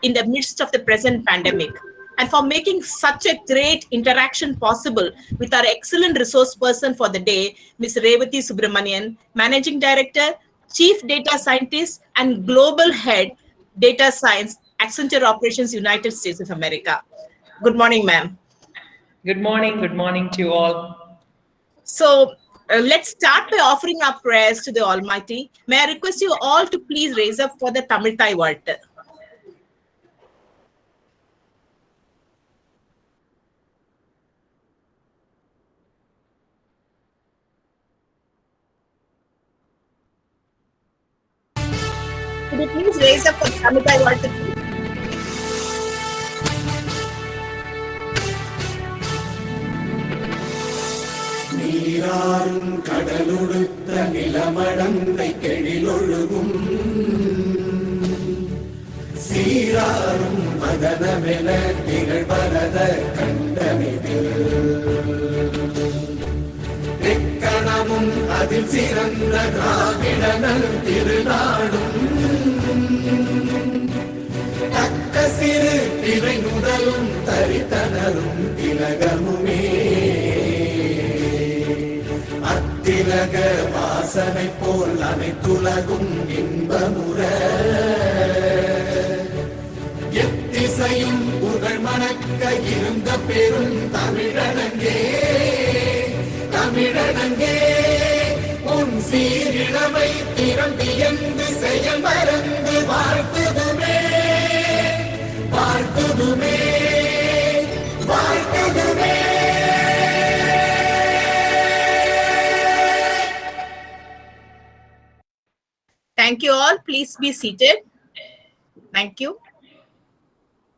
in the midst of the present pandemic, and for making such a great interaction possible with our excellent resource person for the day, Ms. Revathi Subramanian, Managing Director, Chief Data Scientist, and Global Head, Data Science, Accenture Operations, United States of America. Good morning, ma'am. Good morning to you all. So let's start by offering our prayers to the Almighty. May I request you all to please raise up for the Tamil Thai Varttu. Could you please raise up for the Tamil Thai Varttu? நீராறும் கடலுடுத்த நிலமடந்தை கெழிலொழுகும் சீராறும் மதனமென திகழ்வரத கண்டமிதில் எக்கணமும் அதில் சிறந்த திராவிடனல் திருநாடும் தக்க சிறு திரை முதலும் தரித்தனரும் திலகமுமே திலக வாசனை போல் அனைத்துலகும் இன்பமுற எத்திசையும் புகழ் மணக்க இருந்த பெரும் தமிழனங்கே தமிழனங்கே உன் சீரிழமை திறம்பியந்து செயல் மறந்து வாழ்த்துதுமே வாழ்த்துதுமே வாழ்த்துதுமே. Thank you all. Please be seated. Thank you.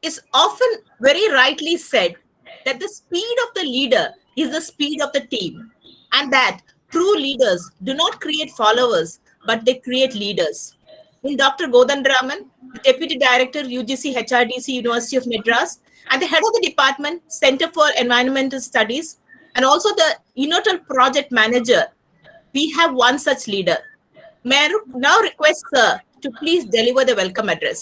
It's often very rightly said that the speed of the leader is the speed of the team, and that true leaders do not create followers, but they create leaders. In Dr. Godandraman, the Deputy Director, UGC HRDC, University of Madras, and the Head of the Department, Center for Environmental Studies, and also the Innotel Project Manager, we have one such leader. May I now request sir to please deliver the welcome address.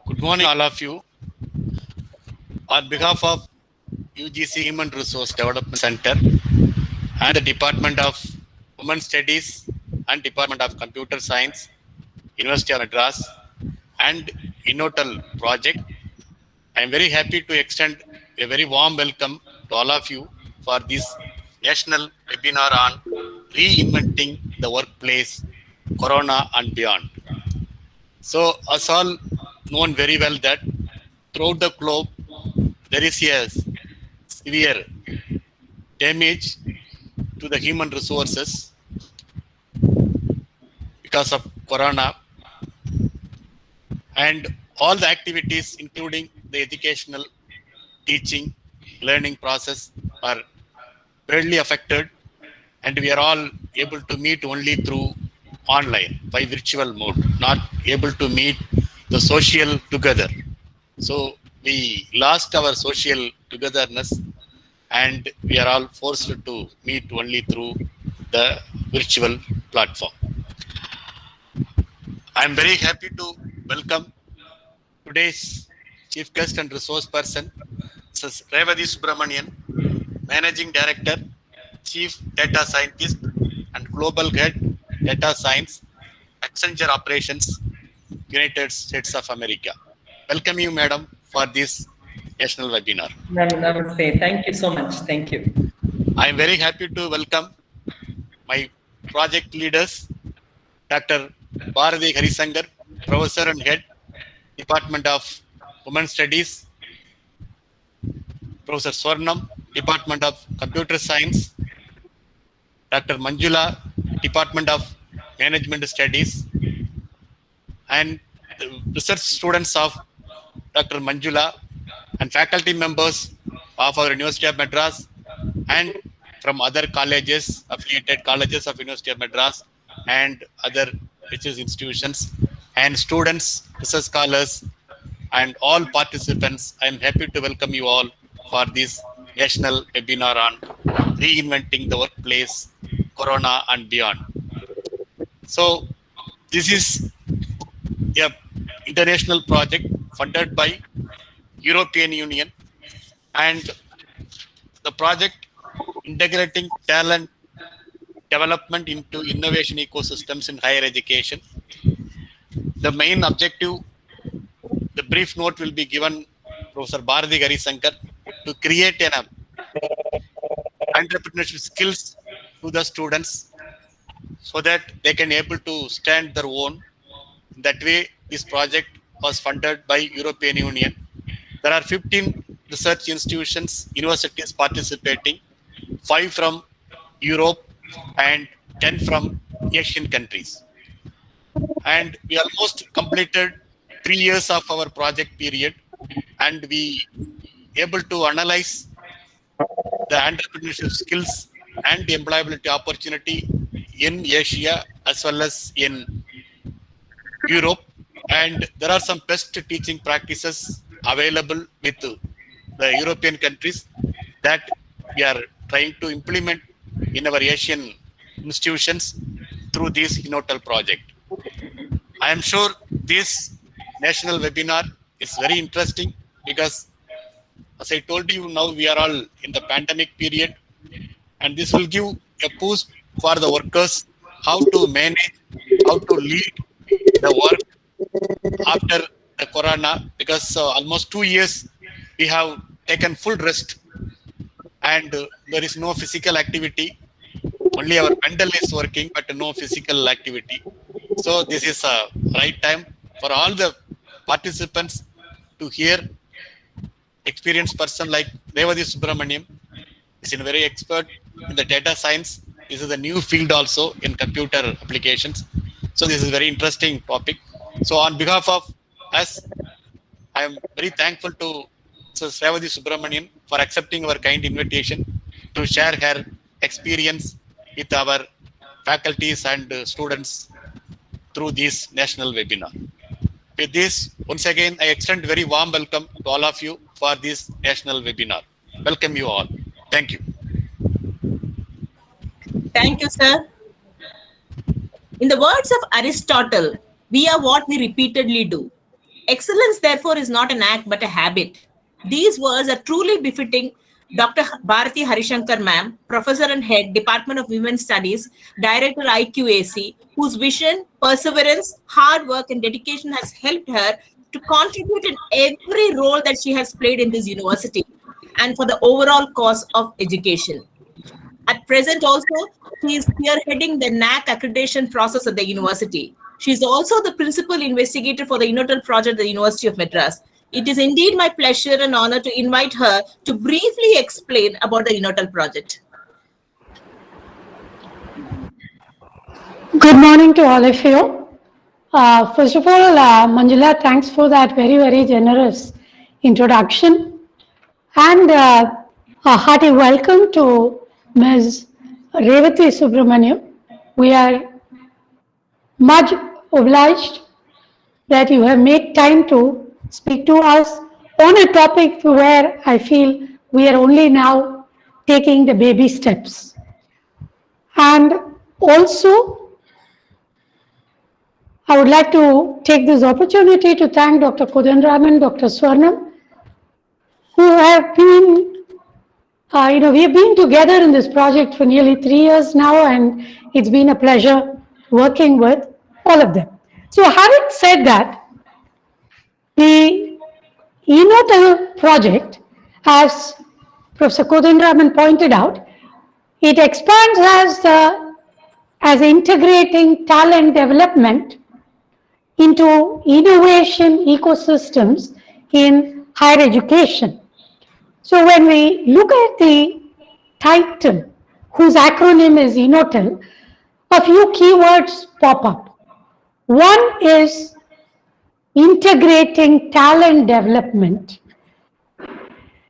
Good morning, all of you. On behalf of UGC Human Resource Development Center and the Department of Women Studies and Department of Computer Science, University of Madras, and Innotel Project, I am very happy to extend a very warm welcome to all of you for this national webinar on reinventing the workplace, Corona and beyond. So, as all known very well that throughout the globe, there is a severe damage to the human resources because of Corona, and all the activities, including the educational, teaching, learning process, are badly affected, and we are all able to meet only through online by virtual mode, not able to meet the social together. So we lost our social togetherness, and we are all forced to meet only through the virtual platform. I am very happy to welcome today's chief guest and resource person, Mrs. Revathi Subramanian, Managing Director, Chief Data Scientist, and Global Head, Data Science, Accenture Operations, United States of America. Welcome you, madam, for this national webinar. Namaste. Thank you so much. Thank you. I am very happy to welcome my project leaders, Dr. Bharati Harisankar, Professor and Head, Department of Women Studies, Professor Swarnam, Department of Computer Science, Dr. Manjula, Department of Management Studies, and the research students of Dr. Manjula, and faculty members of our University of Madras and from other colleges, affiliated colleges of University of Madras and other research institutions, and students, research scholars, and all participants. I am happy to welcome you all for this national webinar on reinventing the workplace, Corona and beyond. So this is a international project funded by European Union, and the project integrating talent development into innovation ecosystems in higher education. The main objective, the brief note will be given Professor Bharati Harisankar, to create an entrepreneurship skills to the students so that they can able to stand their own. That way, this project was funded by European Union. There are 15 research institutions, universities participating, 5 from Europe and 10 from Asian countries. And we almost completed 3 years of our project period, and we able to analyze the entrepreneurship skills and the employability opportunity in Asia as well as in Europe. And there are some best teaching practices available with the European countries that we are trying to implement in our Asian institutions through this Innotel project. I am sure this national webinar is very interesting because, as I told you, now we are all in the pandemic period, and this will give a boost for the workers how to manage, how to lead the work after the corona, because almost 2 years we have taken full rest and there is no physical activity. Only our mental is working, but no physical activity. So this is a right time for all the participants to hear experienced person like Revati Subramaniam. Is in very expert in the data science. This is a new field also in computer applications. So this is very interesting topic. So on behalf of us, I am very thankful to Mrs. Revati Subramaniam for accepting our kind invitation to share her experience with our faculties and students through this national webinar. With this, once again, I extend very warm welcome to all of you for this national webinar. Welcome you all. Thank you. Thank you, sir. In the words of Aristotle, we are what we repeatedly do. Excellence, therefore, is not an act but a habit. These words are truly befitting Dr. Bharati Harisankar ma'am, Professor and Head, Department of Women's Studies, Director IQAC, whose vision, perseverance, hard work, and dedication has helped her to contribute in every role that she has played in this university and for the overall cause of education. At present also, she is spearheading the NAC accreditation process at the university. She is also the principal investigator for the Innotel project at the University of Madras. It is indeed my pleasure and honor to invite her to briefly explain about the Innotel project. Good morning to all of you. First of all, Manjula, thanks for that very, very generous introduction. And a hearty welcome to Ms. Revati Subramaniam. We are much obliged that you have made time to speak to us on a topic where I feel we are only now taking the baby steps. And also, I would like to take this opportunity to thank Dr. Kodanraman, Dr. Swarnam, who have been, we have been together in this project for nearly 3 years now, and it's been a pleasure working with all of them. So having said that, the Innotel project, as Professor Kodanraman pointed out, it expands as integrating talent development into innovation ecosystems in higher education. So when we look at the title, whose acronym is Innotel, a few keywords pop up. One is integrating talent development.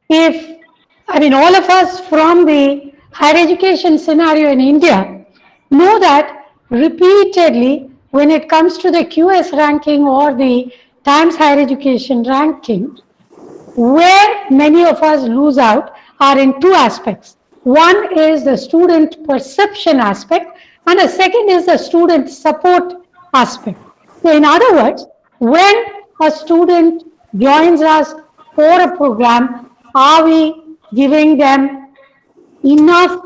All of us from the higher education scenario in India know that repeatedly when it comes to the QS ranking or the Times Higher Education ranking, where many of us lose out are in two aspects. One is the student perception aspect, and the second is the student support aspect. So in other words, when a student joins us for a program, are we giving them enough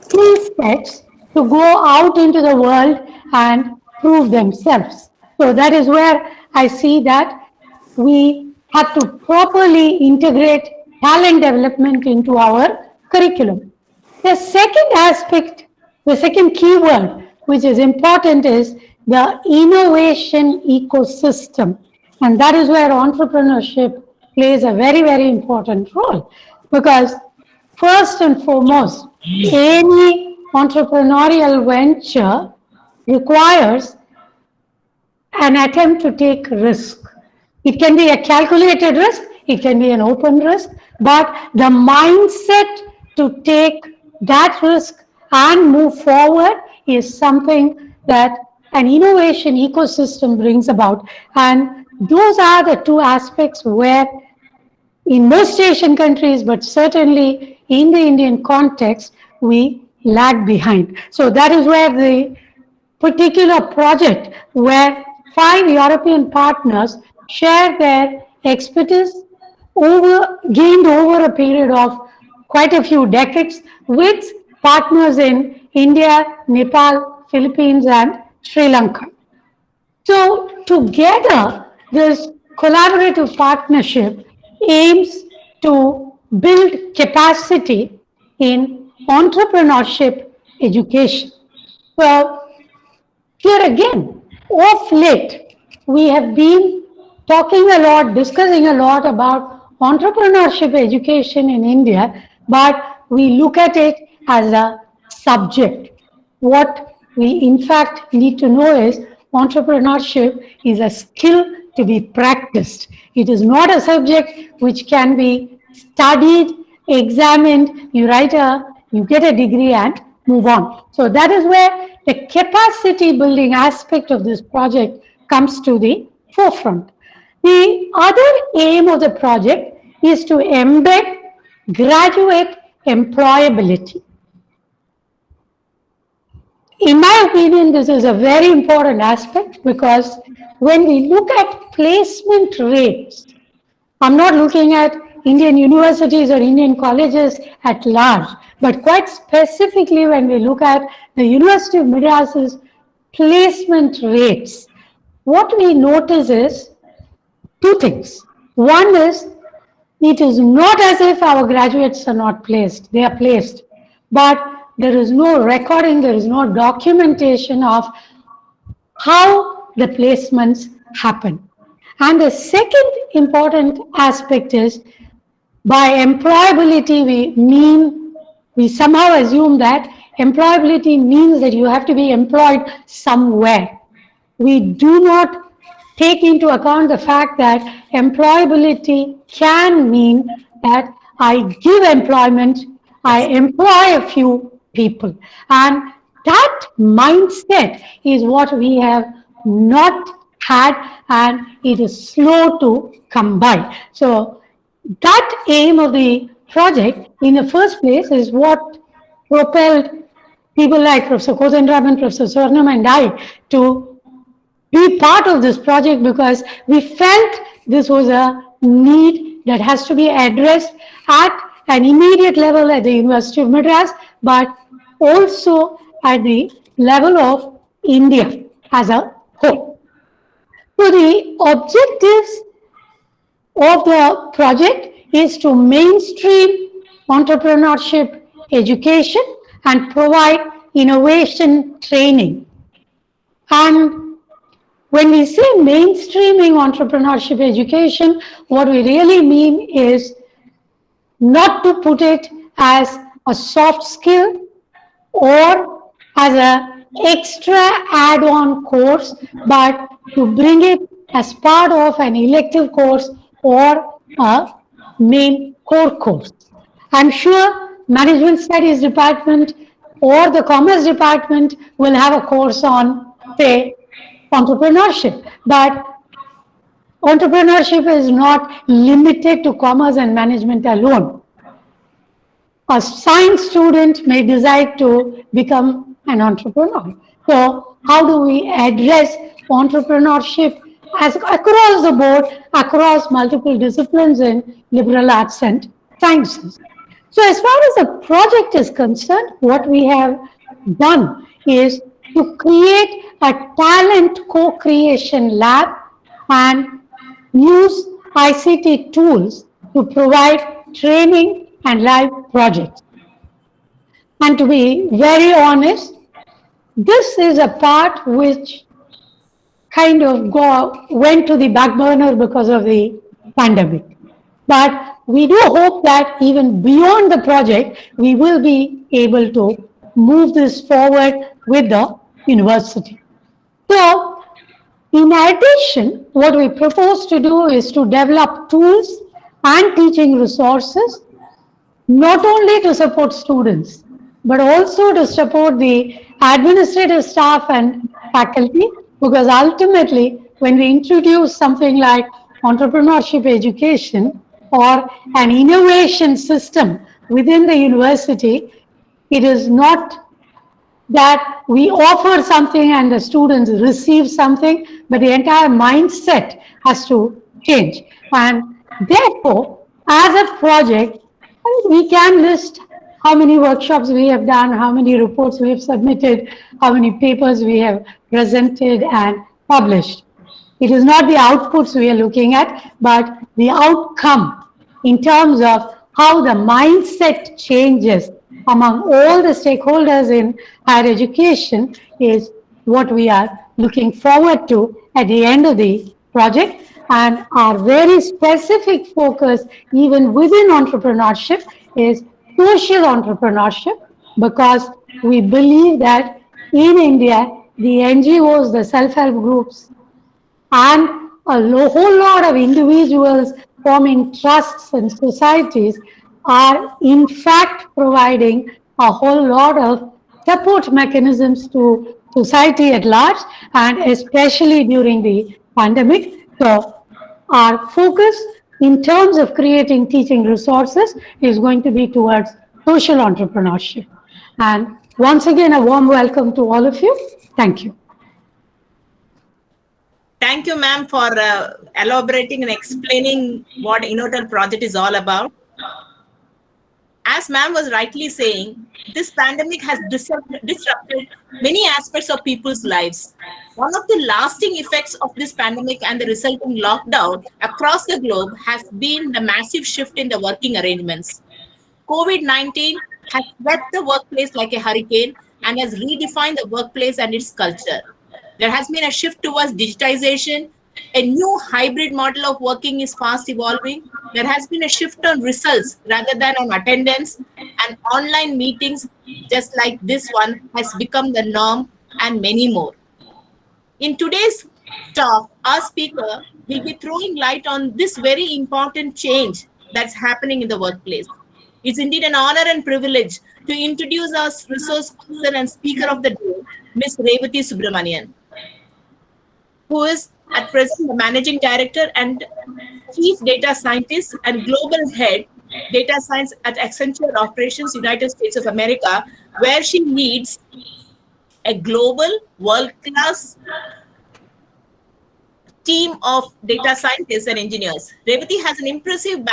skill sets to go out into the world and prove themselves? So that is where I see that we have to properly integrate talent development into our curriculum. The second aspect, the second keyword which is important is the innovation ecosystem. And that is where entrepreneurship plays a very, very important role. Because first and foremost, any entrepreneurial venture requires an attempt to take risk. It can be a calculated risk, it can be an open risk, but the mindset to take that risk and move forward is something that an innovation ecosystem brings about. And those are the two aspects where in most Asian countries, but certainly in the Indian context, we lag behind. So that is where the particular project where 5 European partners share their expertise gained over a period of quite a few decades with partners in India, Nepal, Philippines, and Sri Lanka. So together, this collaborative partnership aims to build capacity in entrepreneurship education. So here again, of late, we have been talking a lot, discussing a lot about entrepreneurship education in India, but we look at it as a subject. What we in fact need to know is entrepreneurship is a skill to be practiced. It is not a subject which can be studied, examined, you get a degree and move on. So that is where the capacity building aspect of this project comes to the forefront. The other aim of the project is to embed graduate employability. In my opinion, this is a very important aspect because when we look at placement rates, I'm not looking at Indian universities or Indian colleges at large, but quite specifically when we look at the University of Madras's placement rates, what we notice is two things. One is, it is not as if our graduates are not placed, they are placed, but there is no recording, there is no documentation of how the placements happen. And the second important aspect is, by employability, we somehow assume that employability means that you have to be employed somewhere. We do not take into account the fact that employability can mean that I give employment, I employ a few people. And that mindset is what we have not had, and it is slow to come by. So that aim of the project in the first place is what propelled people like Professor Kodandaram, Professor Swarnam and I to be part of this project, because we felt this was a need that has to be addressed at an immediate level at the University of Madras, but also at the level of India as a whole. So the objectives of the project is to mainstream entrepreneurship education and provide innovation training. And when we say mainstreaming entrepreneurship education, what we really mean is not to put it as a soft skill or as an extra add-on course, but to bring it as part of an elective course or a main core course. I'm sure Management Studies Department or the Commerce Department will have a course on, say, entrepreneurship, but entrepreneurship is not limited to commerce and management alone. A science student may decide to become an entrepreneur. So how do we address entrepreneurship as across the board, across multiple disciplines in liberal arts and sciences. So as far as the project is concerned, what we have done is to create a talent co-creation lab and use ICT tools to provide training and live projects. And to be very honest, this is a part which kind of went to the back burner because of the pandemic. But we do hope that even beyond the project, we will be able to move this forward with the university. So, in addition, what we propose to do is to develop tools and teaching resources, not only to support students, but also to support the administrative staff and faculty, because ultimately, when we introduce something like entrepreneurship education or an innovation system within the university, it is not that we offer something and the students receive something, but the entire mindset has to change. And therefore, as a project, we can list how many workshops we have done, how many reports we have submitted, how many papers we have presented and published. It is not the outputs we are looking at, but the outcome in terms of how the mindset changes among all the stakeholders in higher education is what we are looking forward to at the end of the project. And our very specific focus, even within entrepreneurship, is social entrepreneurship, because we believe that in India, the NGOs, the self-help groups, and a whole lot of individuals forming trusts and societies are in fact providing a whole lot of support mechanisms to society at large, and especially during the pandemic. So our focus in terms of creating teaching resources is going to be towards social entrepreneurship. And once again, a warm welcome to all of you. Thank you. Thank you, ma'am, for elaborating and explaining what Innotel project is all about. As ma'am was rightly saying, this pandemic has disrupted many aspects of people's lives. One of the lasting effects of this pandemic and the resulting lockdown across the globe has been the massive shift in the working arrangements. COVID-19 has swept the workplace like a hurricane and has redefined the workplace and its culture. There has been a shift towards digitization. A new hybrid model of working is fast evolving. There has been a shift on results rather than on attendance, and online meetings, just like this one, has become the norm, and many more. In today's talk, our speaker will be throwing light on this very important change that's happening in the workplace. It's indeed an honor and privilege to introduce our resource person and speaker of the day, Ms. Revathi Subramanian, who is at present the Managing Director and Chief Data Scientist and Global Head Data Science at Accenture Operations, United States of America, where she leads a global world-class team of data scientists and engineers. Revathi has an impressive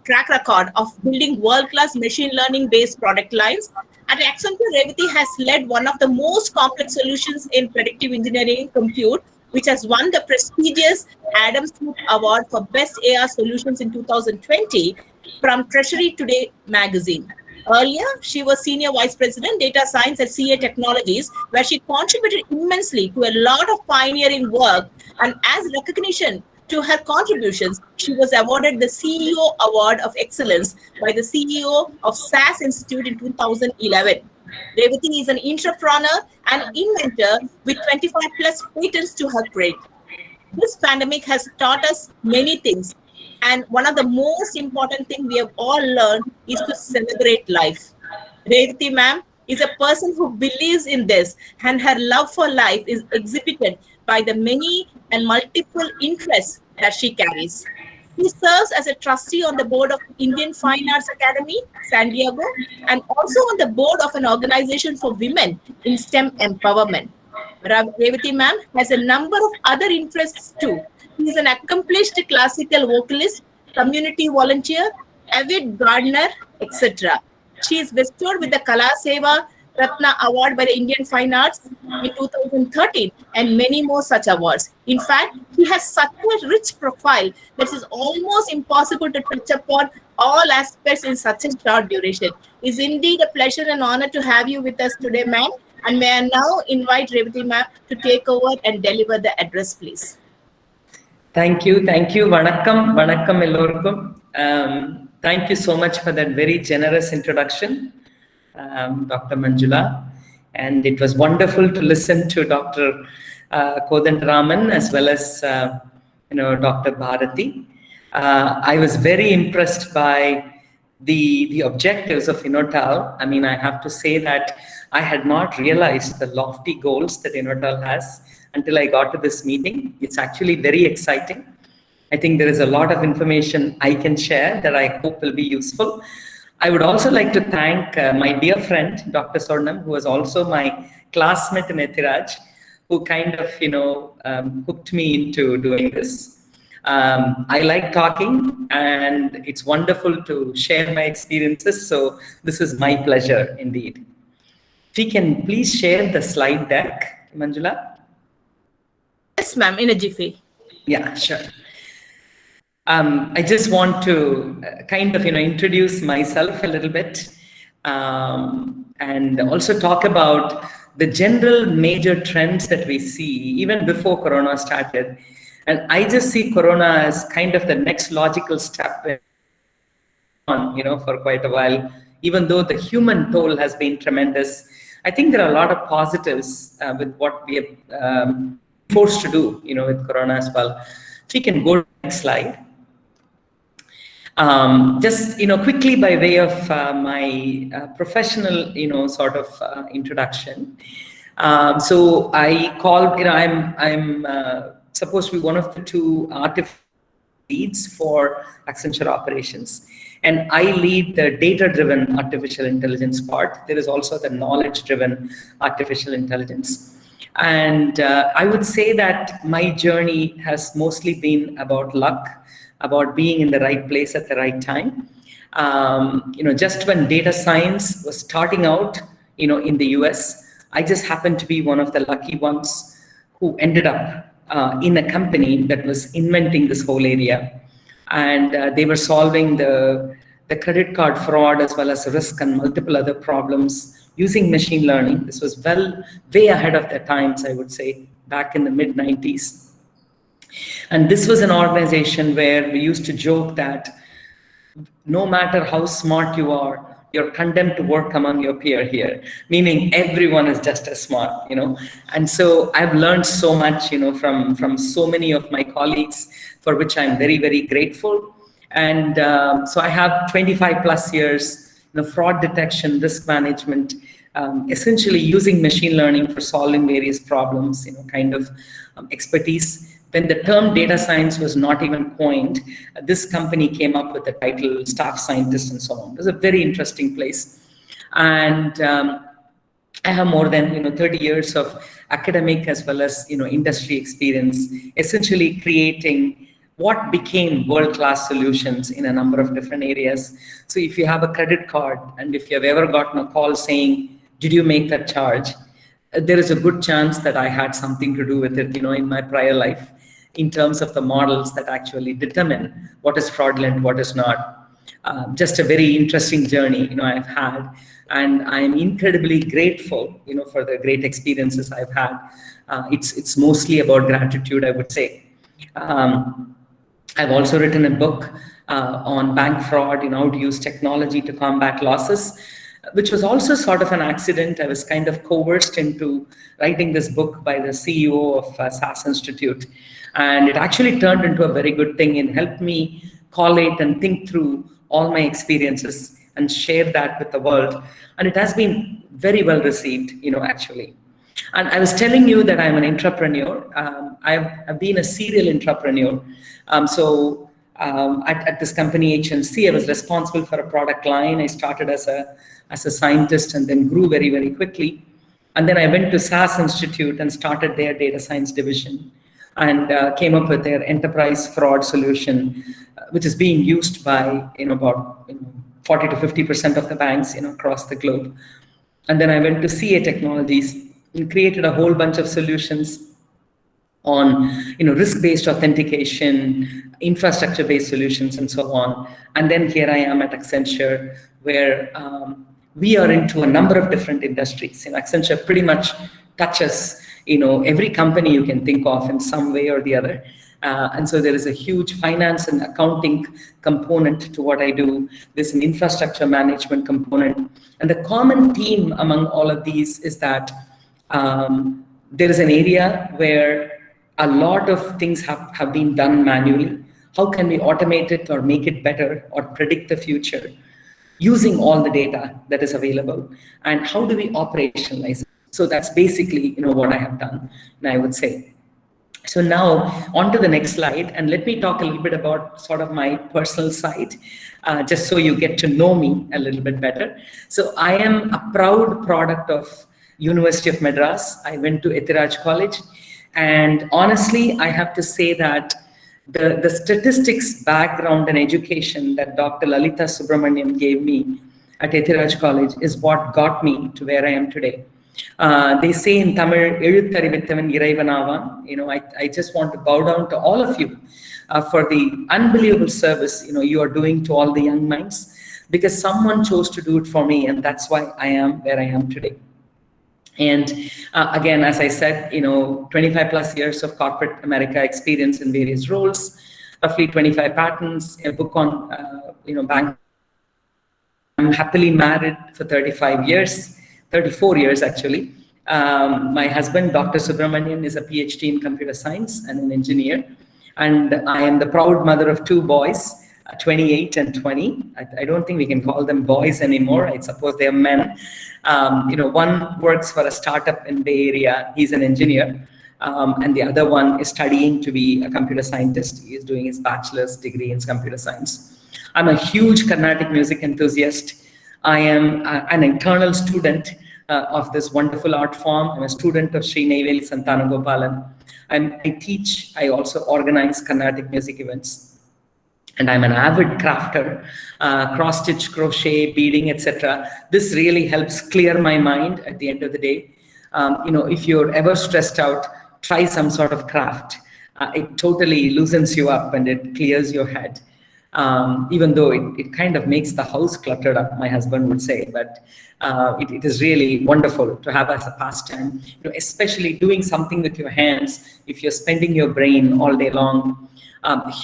track record of building world-class machine learning-based product lines. At Accenture, Revathi has led one of the most complex solutions in predictive engineering compute, which has won the prestigious Adam Smith Award for Best AI Solutions in 2020 from Treasury Today magazine. Earlier, she was Senior Vice President, Data Science at CA Technologies, where she contributed immensely to a lot of pioneering work, and as recognition to her contributions, she was awarded the CEO Award of Excellence by the CEO of SAS Institute in 2011. Revathi is an entrepreneur and inventor with 25 plus patents to her credit. This pandemic has taught us many things, and one of the most important things we have all learned is to celebrate life. Revathi ma'am is a person who believes in this, and her love for life is exhibited by the many and multiple interests that she carries. He serves as a trustee on the board of Indian Fine Arts Academy, San Diego, and also on the board of an organization for women in STEM empowerment. Revati ma'am has a number of other interests too. She is an accomplished classical vocalist, community volunteer, avid gardener, etc. She is bestowed with the Kala Seva Ratna Award by the Indian Fine Arts in 2013 and many more such awards. In fact, she has such a rich profile that it is almost impossible to touch upon all aspects in such a short duration. It is indeed a pleasure and honor to have you with us today, ma'am. And may I now invite Revati ma'am to take over and deliver the address, please. Thank you. Vanakkam ellorukkum. Thank you so much for that very generous introduction, Dr. Manjula. And it was wonderful to listen to Dr. Kodandaraman as well as Dr. Bharati. I was very impressed by the objectives of Innotal. I mean, I have to say that I had not realized the lofty goals that Innotal has until I got to this meeting. It's actually very exciting. I think there is a lot of information I can share that I hope will be useful. I would also like to thank my dear friend, Dr. Swarnam, who was also my classmate in Ethiraj, who kind of, hooked me into doing this. I like talking, and it's wonderful to share my experiences. So this is my pleasure indeed. If you can please share the slide deck, Manjula. Yes, ma'am, in a jiffy. Yeah, sure. I just want to kind of, introduce myself a little bit, and also talk about the general major trends that we see even before Corona started. And I just see Corona as kind of the next logical step on, for quite a while, even though the human toll has been tremendous. I think there are a lot of positives with what we are forced to do, with Corona as well. If you can go to the next slide. Just, quickly by way of my professional, sort of introduction. So I call, I'm supposed to be one of the two artificial leads for Accenture operations. And I lead the data-driven artificial intelligence part. There is also the knowledge-driven artificial intelligence. And I would say that my journey has mostly been about luck, about being in the right place at the right time. Just when data science was starting out, in the US, I just happened to be one of the lucky ones who ended up in a company that was inventing this whole area. And they were solving the credit card fraud as well as risk and multiple other problems using machine learning. This was way ahead of their times, I would say, back in the mid-90s. And this was an organization where we used to joke that no matter how smart you are, you're condemned to work among your peer here, meaning everyone is just as smart, And so I've learned so much, from so many of my colleagues, for which I'm very, very grateful. And so I have 25 plus years, fraud detection, risk management, essentially using machine learning for solving various problems, kind of expertise. When the term data science was not even coined, this company came up with the title staff scientist and so on. It was a very interesting place. And I have more than 30 years of academic as well as industry experience, essentially creating what became world-class solutions in a number of different areas. So if you have a credit card and if you have ever gotten a call saying, did you make that charge? There is a good chance that I had something to do with it, in my prior life, in terms of the models that actually determine what is fraudulent, what is not. Just a very interesting journey, I've had, and I'm incredibly grateful, for the great experiences I've had. It's mostly about gratitude, I would say. I've also written a book on bank fraud, how to use technology to combat losses, which was also sort of an accident. I was kind of coerced into writing this book by the CEO of SAS Institute. And it actually turned into a very good thing and helped me collate and think through all my experiences and share that with the world. And it has been very well received, actually. And I was telling you that I'm an entrepreneur. I've been a serial entrepreneur. At this company, HNC, I was responsible for a product line. I started as a scientist and then grew very, very quickly. And then I went to SAS Institute and started their data science division, and came up with their enterprise fraud solution, which is being used by about 40 to 50% of the banks across the globe. And then I went to CA Technologies and created a whole bunch of solutions on risk-based authentication, infrastructure-based solutions, and so on. And then here I am at Accenture, where we are into a number of different industries. Accenture pretty much touches every company you can think of in some way or the other. And so there is a huge finance and accounting component to what I do. There's an infrastructure management component. And the common theme among all of these is that there is an area where a lot of things have been done manually. How can we automate it or make it better or predict the future using all the data that is available? And how do we operationalize it? So that's basically what I have done, and I would say. So now on to the next slide, and let me talk a little bit about sort of my personal side, just so you get to know me a little bit better. So I am a proud product of University of Madras. I went to Ethiraj College, and honestly, I have to say that the statistics background and education that Dr. Lalitha Subramaniam gave me at Ethiraj College is what got me to where I am today. They say in Tamil, "Ezhutharivittavan Iraivanaavan." I just want to bow down to all of you for the unbelievable service you are doing to all the young minds, because someone chose to do it for me, and that's why I am where I am today. And again, as I said, 25 plus years of corporate America experience in various roles, roughly 25 patents, a book on bank. I'm happily married for 35 years. 34 years actually. My husband, Dr. Subramanian, is a PhD in computer science and an engineer. And I am the proud mother of two boys, 28 and 20. I don't think we can call them boys anymore. I suppose they are men. One works for a startup in Bay Area. He's an engineer. And the other one is studying to be a computer scientist. He is doing his bachelor's degree in computer science. I'm a huge Carnatic music enthusiast. I am an eternal student of this wonderful art form. I'm a student of Sri Neyveli Santanagopalan. I teach, I also organize Carnatic music events. And I'm an avid crafter, cross-stitch, crochet, beading, etc. This really helps clear my mind at the end of the day. If you're ever stressed out, try some sort of craft. It totally loosens you up and it clears your head. Even though it kind of makes the house cluttered up, my husband would say, but it is really wonderful to have as a pastime, especially doing something with your hands if you're spending your brain all day long.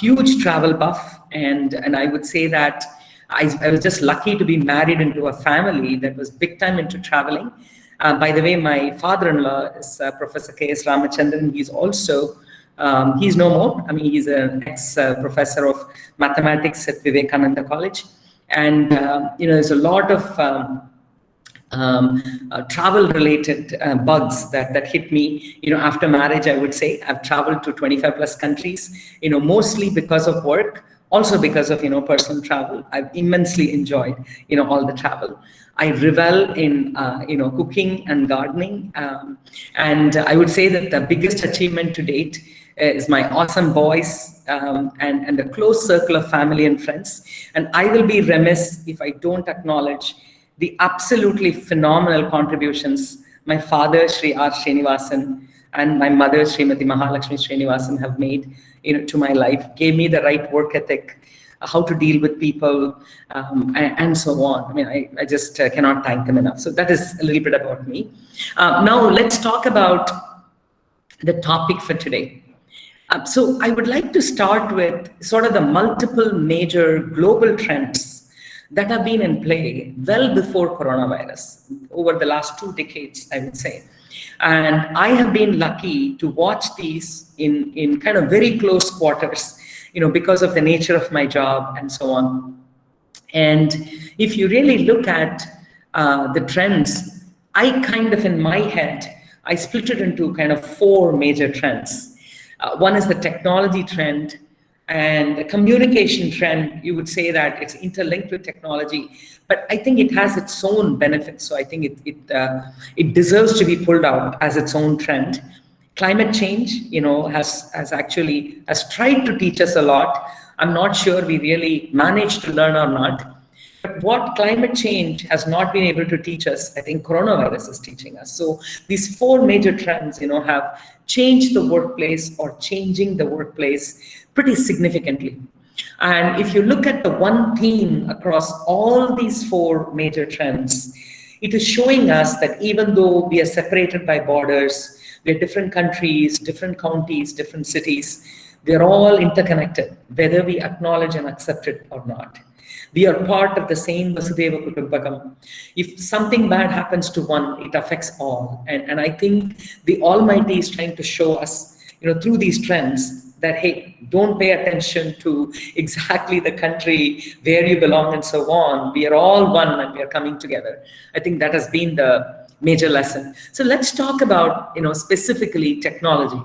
Huge travel buff, and I would say that I was just lucky to be married into a family that was big time into traveling. By the way, my father-in-law is Professor K.S. Ramachandran. He's also he's no more. I mean, he's an ex-professor of mathematics at Vivekananda College. And, there's a lot of travel-related bugs that hit me. After marriage, I would say. I've traveled to 25 plus countries, mostly because of work, also because of, personal travel. I've immensely enjoyed, all the travel. I revel in, cooking and gardening. And I would say that the biggest achievement to date is my awesome boys and a close circle of family and friends. And I will be remiss if I don't acknowledge the absolutely phenomenal contributions my father, Sri R. Srinivasan, and my mother, Srimati Mahalakshmi Srinivasan, have made to my life, gave me the right work ethic, how to deal with people, and so on. I mean, I just cannot thank them enough. So that is a little bit about me. Now let's talk about the topic for today. So I would like to start with sort of the multiple major global trends that have been in play well before coronavirus, over the last 2 decades, I would say. And I have been lucky to watch these in kind of very close quarters, because of the nature of my job and so on. And if you really look at the trends, I kind of, in my head, I split it into kind of 4 major trends. One is the technology trend, And the communication trend, you would say that it's interlinked with technology, but I think it has its own benefits. So I think it deserves to be pulled out as its own trend. Climate change, has tried to teach us a lot. I'm not sure we really managed to learn or not. But what climate change has not been able to teach us, I think coronavirus is teaching us. So these 4 major trends, have changed the workplace or changing the workplace pretty significantly. And if you look at the one theme across all these 4 major trends, it is showing us that even though we are separated by borders, we are different countries, different counties, different cities, they're all interconnected, whether we acknowledge and accept it or not. We are part of the same Vasudhaiva Kutumbakam. If something bad happens to one, it affects all. And I think the Almighty is trying to show us, through these trends that, hey, don't pay attention to exactly the country where you belong and so on. We are all one and we are coming together. I think that has been the major lesson. So let's talk about, specifically technology.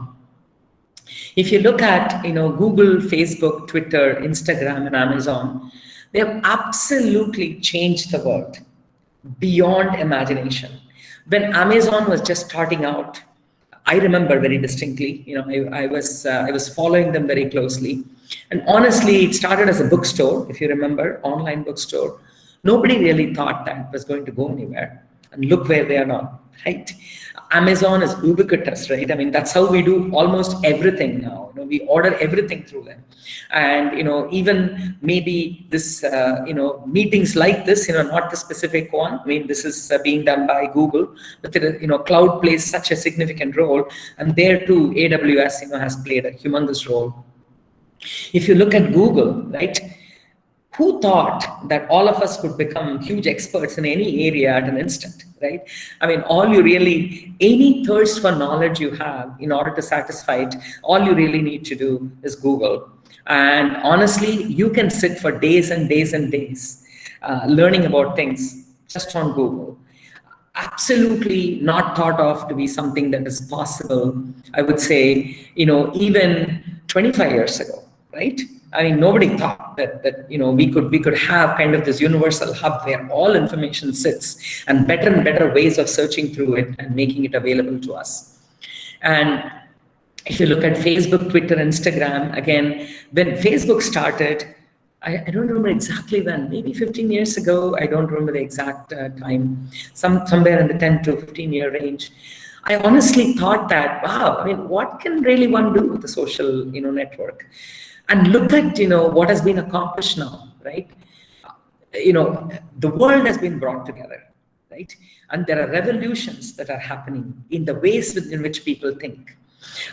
If you look at, Google, Facebook, Twitter, Instagram, and Amazon, they have absolutely changed the world beyond imagination. When Amazon was just starting out, I remember very distinctly, I was following them very closely. And honestly, it started as a bookstore, if you remember, online bookstore. Nobody really thought that it was going to go anywhere. And look where they are now, right? Amazon is ubiquitous, right? I mean, that's how we do almost everything now. We order everything through them. And, even maybe this, meetings like this, not the specific one. I mean, this is being done by Google, but, cloud plays such a significant role. And there too, AWS, has played a humongous role. If you look at Google, right? Who thought that all of us could become huge experts in any area at an instant, right? I mean, any thirst for knowledge you have, in order to satisfy it, all you really need to do is Google. And honestly, you can sit for days and days and days learning about things just on Google. Absolutely not thought of to be something that is possible, I would say, even 25 years ago, right? I mean, nobody thought that we could have kind of this universal hub where all information sits, and better ways of searching through it and making it available to us. And if you look at Facebook, Twitter, Instagram, again, when Facebook started, I don't remember exactly when, maybe 15 years ago, I don't remember the exact time, somewhere in the 10 to 15 year range. I honestly thought that, wow, I mean, what can really one do with a social, network? And look at, what has been accomplished now, right? The world has been brought together, right? And there are revolutions that are happening in the ways in which people think.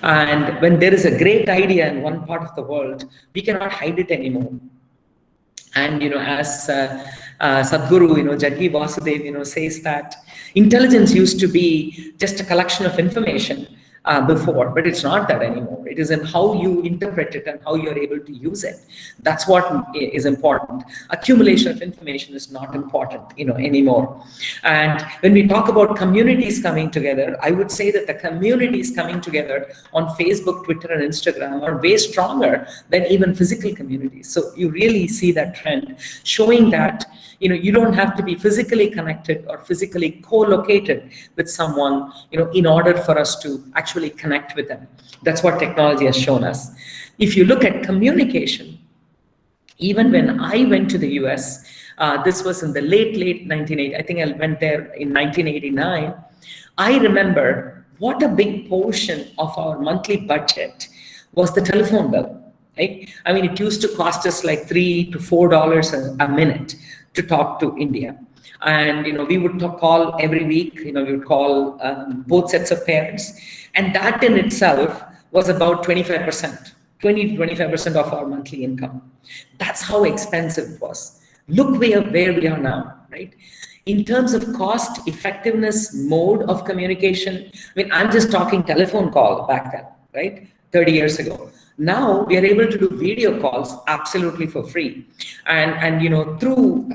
And when there is a great idea in one part of the world, we cannot hide it anymore. And, as Sadhguru, Jaggi Vasudev, says that intelligence used to be just a collection of information before, but it's not that anymore. It is in how you interpret it and how you're able to use it. That's what is important. Accumulation of information is not important, anymore. And when we talk about communities coming together, I would say that the communities coming together on Facebook, Twitter, and Instagram are way stronger than even physical communities. So you really see that trend showing that, you don't have to be physically connected or physically co-located with someone, in order for us to actually connect with them. That's what technology has shown us. If you look at communication, even when I went to the US, this was in the late 1980s, I think I went there in 1989, I remember what a big portion of our monthly budget was the telephone bill, right? I mean, it used to cost us like $3 to $4 a minute to talk to India. And, we would call every week, we would call both sets of parents. And that in itself was about 25%, 20 to 25% of our monthly income. That's how expensive it was. Look where we are now, right? In terms of cost effectiveness mode of communication, I mean, I'm just talking telephone call back then, right? 30 years ago. Now we are able to do video calls absolutely for free, and through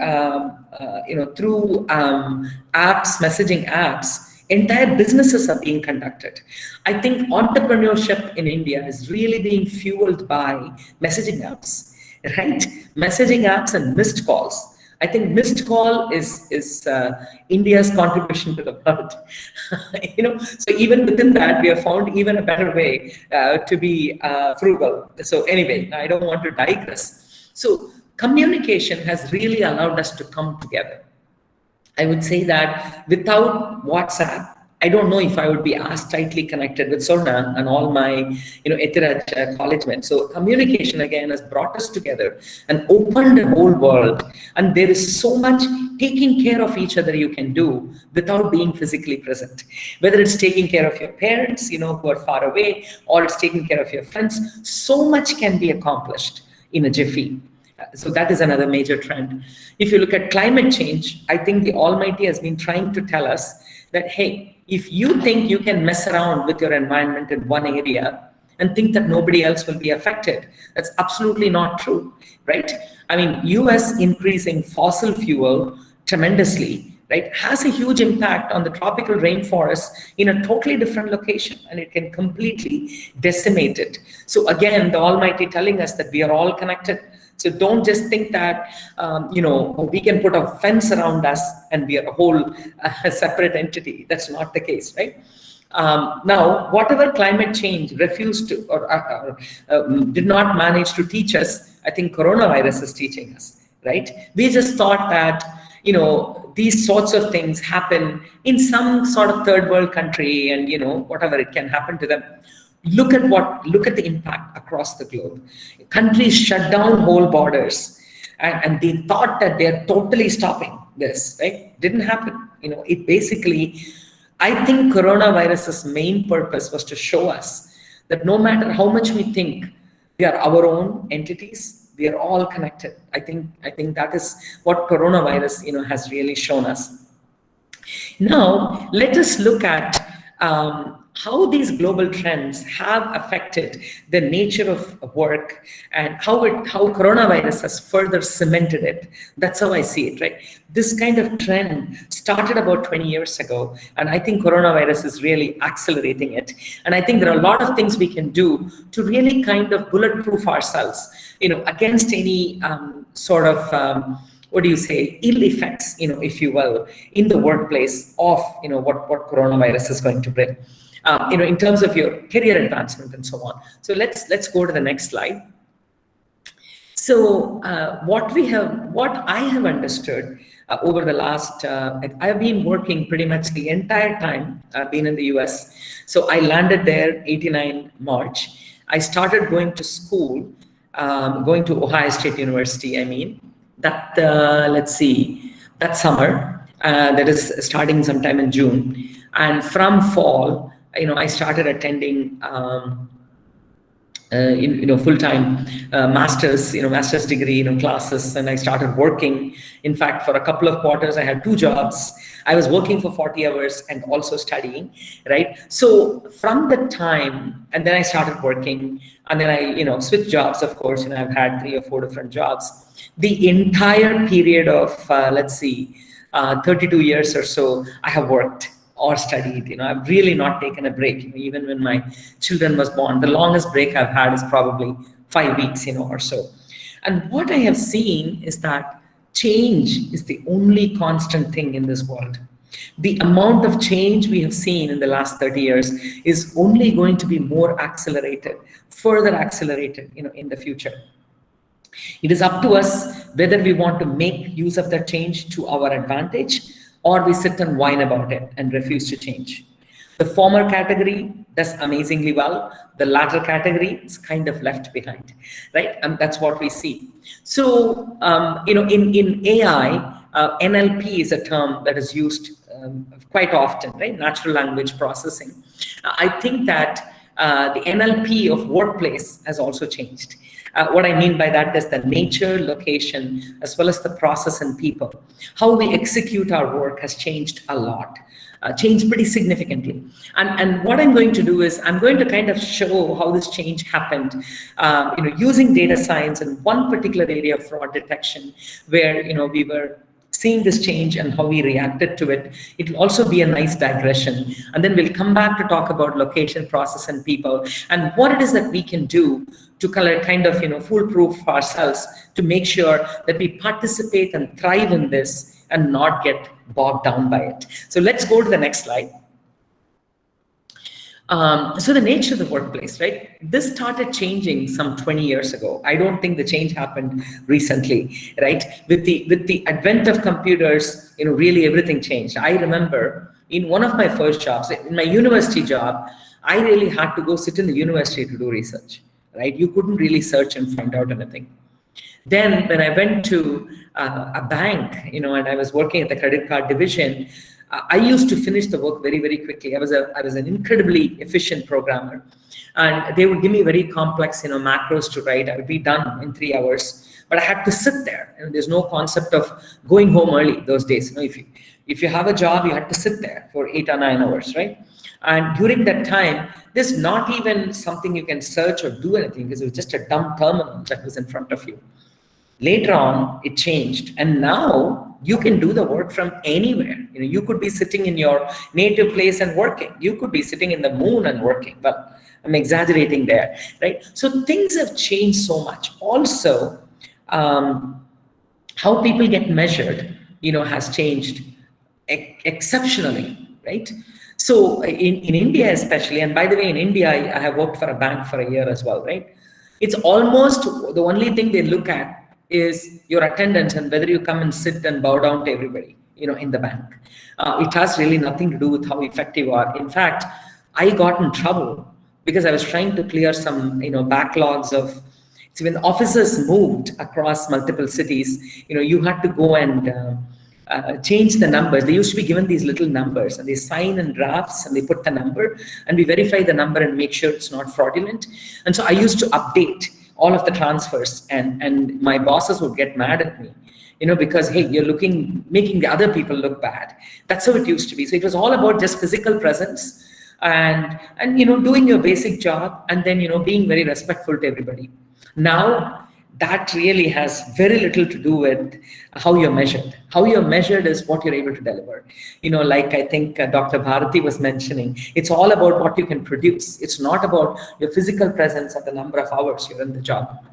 apps, messaging apps, Entire businesses are being conducted. I think entrepreneurship in India is really being fueled by messaging apps, right? Messaging apps and missed calls. I think missed call is India's contribution to the world. So even within that, we have found even a better way to be frugal. So anyway, I don't want to digress. So communication has really allowed us to come together. I would say that without WhatsApp, I don't know if I would be as tightly connected with Sorna and all my, Etiraj college mates. So communication again has brought us together and opened the whole world. And there is so much taking care of each other you can do without being physically present. Whether it's taking care of your parents, who are far away, or it's taking care of your friends, so much can be accomplished in a jiffy. So that is another major trend. If you look at climate change, I think the Almighty has been trying to tell us that, hey, if you think you can mess around with your environment in one area and think that nobody else will be affected, that's absolutely not true, right? I mean, US increasing fossil fuel tremendously, right, has a huge impact on the tropical rainforest in a totally different location, and it can completely decimate it. So again, the Almighty telling us that we are all connected. So don't just think that, we can put a fence around us and we are a whole separate entity. That's not the case, right? Now, whatever climate change refused to or did not manage to teach us, I think coronavirus is teaching us, right? We just thought that, these sorts of things happen in some sort of third world country and, whatever, it can happen to them. Look at the impact across the globe. Countries shut down whole borders and they thought that they're totally stopping this, right? Didn't happen. It basically, I think coronavirus's main purpose was to show us that no matter how much we think we are our own entities, we are all connected. I think that is what coronavirus, has really shown us. Now, let us look at how these global trends have affected the nature of work and how coronavirus has further cemented it. That's how I see it, right? This kind of trend started about 20 years ago, and I think coronavirus is really accelerating it. And I think there are a lot of things we can do to really kind of bulletproof ourselves, against any sort of ill effects, if you will, in the workplace of, what coronavirus is going to bring. In terms of your career advancement and so on. So let's go to the next slide. So what I have understood over the last, I've been working pretty much the entire time I've been in the US. So I landed there 89 March. I started going to school, going to Ohio State University, that summer, that is starting sometime in June. And from fall, I started attending, full-time master's degree, classes, and I started working. In fact, for a couple of quarters, I had 2 jobs. I was working for 40 hours and also studying, right? So from the time, and then I started working, and then I, switched jobs, of course, I've had 3 or 4 different jobs. The entire period of, 32 years or so, I have worked or studied. I've really not taken a break. Even when my children was born, the longest break I've had is probably 5 weeks, or so. And what I have seen is that change is the only constant thing in this world. The amount of change we have seen in the last 30 years is only going to be more accelerated, further accelerated, in the future. It is up to us whether we want to make use of that change to our advantage, or we sit and whine about it and refuse to change. The former category does amazingly well. The latter category is kind of left behind, right? And that's what we see. So, in AI, NLP is a term that is used quite often, right? Natural language processing. I think that the NLP of workplace has also changed. What I mean by that is the nature, location, as well as the process and people. How we execute our work has changed a lot, changed pretty significantly. And what I'm going to do is I'm going to kind of show how this change happened, using data science in one particular area of fraud detection, where we were seeing this change and how we reacted to it. It will also be a nice digression. And then we'll come back to talk about location, process, and people, and what it is that we can do to kind of, foolproof ourselves to make sure that we participate and thrive in this and not get bogged down by it. So let's go to the next slide. So the nature of the workplace, right? This started changing some 20 years ago. I don't think the change happened recently, right? With the advent of computers, really everything changed. I remember in one of my first jobs, in my university job, I really had to go sit in the university to do research, right? You couldn't really search and find out anything. Then when I went to a bank, and I was working at the credit card division, I used to finish the work very, very quickly. I was an incredibly efficient programmer, and they would give me very complex, macros to write. I would be done in 3 hours, but I had to sit there. And there's no concept of going home early those days. If you have a job, you had to sit there for 8 or 9 hours, right? And during that time, there's not even something you can search or do anything, because it was just a dumb terminal that was in front of you. Later on, it changed, and now you can do the work from anywhere. You could be sitting in your native place and working. You could be sitting in the moon and working. Well, I'm exaggerating there, right? So things have changed so much. Also, how people get measured, has changed exceptionally, right? So in India especially, and by the way, in India, I have worked for a bank for a year as well, right? It's almost the only thing they look at is your attendance and whether you come and sit and bow down to everybody, in the bank. It has really nothing to do with how effective you are. In fact, I got in trouble because I was trying to clear some, backlogs of, so when offices moved across multiple cities, you had to go and change the numbers. They used to be given these little numbers, and they sign in drafts and they put the number, and we verify the number and make sure it's not fraudulent. And so I used to update all of the transfers, and my bosses would get mad at me, because, hey, you're making the other people look bad. That's how it used to be. So it was all about just physical presence and doing your basic job, and then, being very respectful to everybody. Now, that really has very little to do with how you're measured. How you're measured is what you're able to deliver. Like I think Dr. Bharati was mentioning, it's all about what you can produce. It's not about your physical presence and the number of hours you're in the job.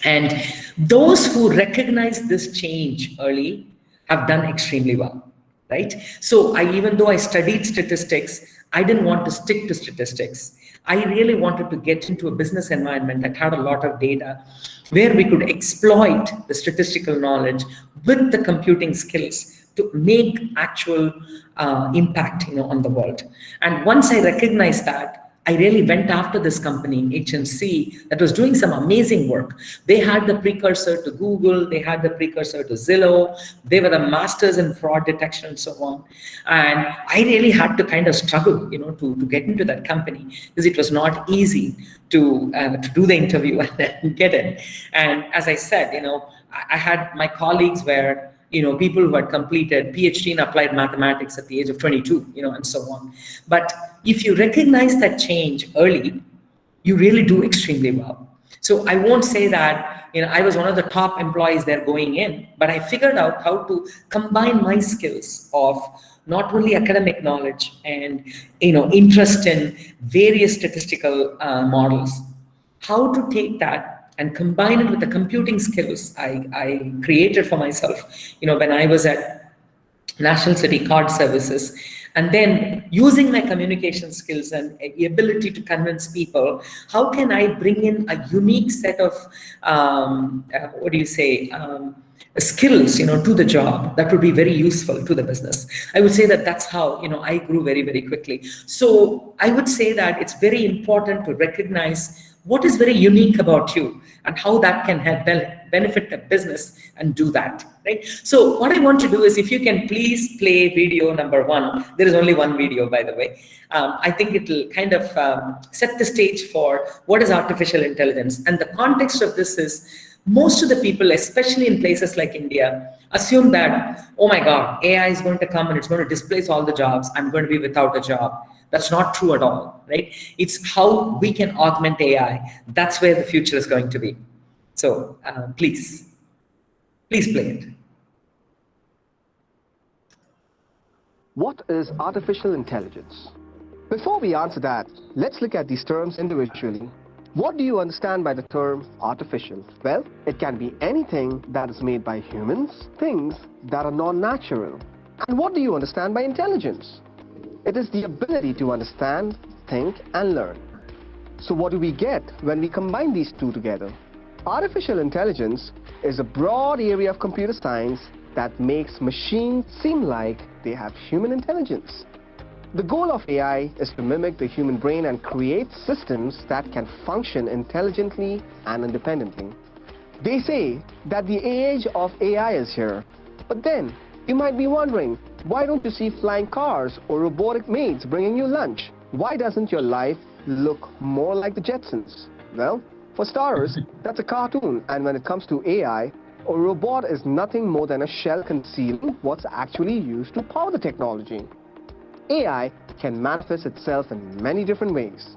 And those who recognize this change early have done extremely well, right? So even though I studied statistics, I didn't want to stick to statistics. I really wanted to get into a business environment that had a lot of data, where we could exploit the statistical knowledge with the computing skills to make actual impact, on the world. And once I recognized that, I really went after this company, HNC, that was doing some amazing work. They had the precursor to Google, they had the precursor to Zillow, they were the masters in fraud detection and so on. And I really had to kind of struggle, to get into that company, because it was not easy to do the interview and get in. And as I said, I had my colleagues were, people who had completed PhD in applied mathematics at the age of 22, and so on. But if you recognize that change early, you really do extremely well. So I won't say that, I was one of the top employees there going in, but I figured out how to combine my skills of not only academic knowledge and, interest in various statistical models, how to take that and combine it with the computing skills I created for myself, when I was at National City Card Services, and then using my communication skills and the ability to convince people, how can I bring in a unique set of, skills, to the job that would be very useful to the business. I would say that that's how, I grew very, very quickly. So I would say that it's very important to recognize what is very unique about you and how that can help benefit the business, and do that, right? So what I want to do is, if you can please play video number 1. There is only one video, by the way. I think it'll kind of set the stage for what is artificial intelligence. And the context of this is, most of the people, especially in places like India, assume that, oh my God, AI is going to come and it's going to displace all the jobs. I'm going to be without a job. That's not true at all, right? It's how we can augment AI. That's where the future is going to be. So please play it. What is artificial intelligence? Before we answer that, let's look at these terms individually. What do you understand by the term artificial? Well, it can be anything that is made by humans, things that are non-natural. And what do you understand by intelligence? It is the ability to understand, think, and learn. So what do we get when we combine these two together? Artificial intelligence is a broad area of computer science that makes machines seem like they have human intelligence. The goal of AI is to mimic the human brain and create systems that can function intelligently and independently. They say that the age of AI is here, but then you might be wondering, why don't you see flying cars or robotic maids bringing you lunch? Why doesn't your life look more like the Jetsons? Well, for starters, that's a cartoon, and when it comes to AI, a robot is nothing more than a shell concealing what's actually used to power the technology. AI can manifest itself in many different ways.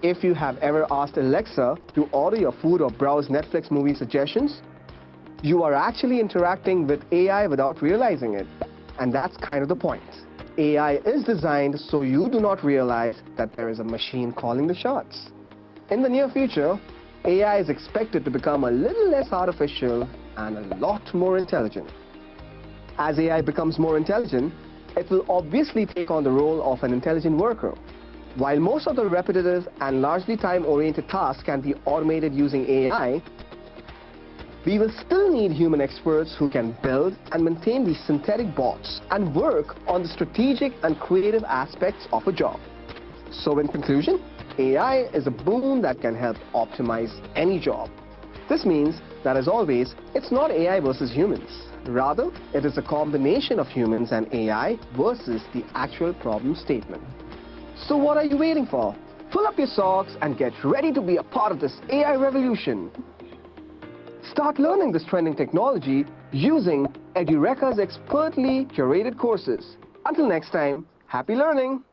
If you have ever asked Alexa to order your food or browse Netflix movie suggestions, you are actually interacting with AI without realizing it. And that's kind of the point. AI is designed so you do not realize that there is a machine calling the shots. In the near future, AI is expected to become a little less artificial and a lot more intelligent. As AI becomes more intelligent, it will obviously take on the role of an intelligent worker. While most of the repetitive and largely time-oriented tasks can be automated using AI, we will still need human experts who can build and maintain these synthetic bots and work on the strategic and creative aspects of a job. So in conclusion, AI is a boon that can help optimize any job. This means that, as always, it's not AI versus humans. Rather, it is a combination of humans and AI versus the actual problem statement. So what are you waiting for? Pull up your socks and get ready to be a part of this AI revolution. Start learning this trending technology using Edureka's expertly curated courses. Until next time, happy learning!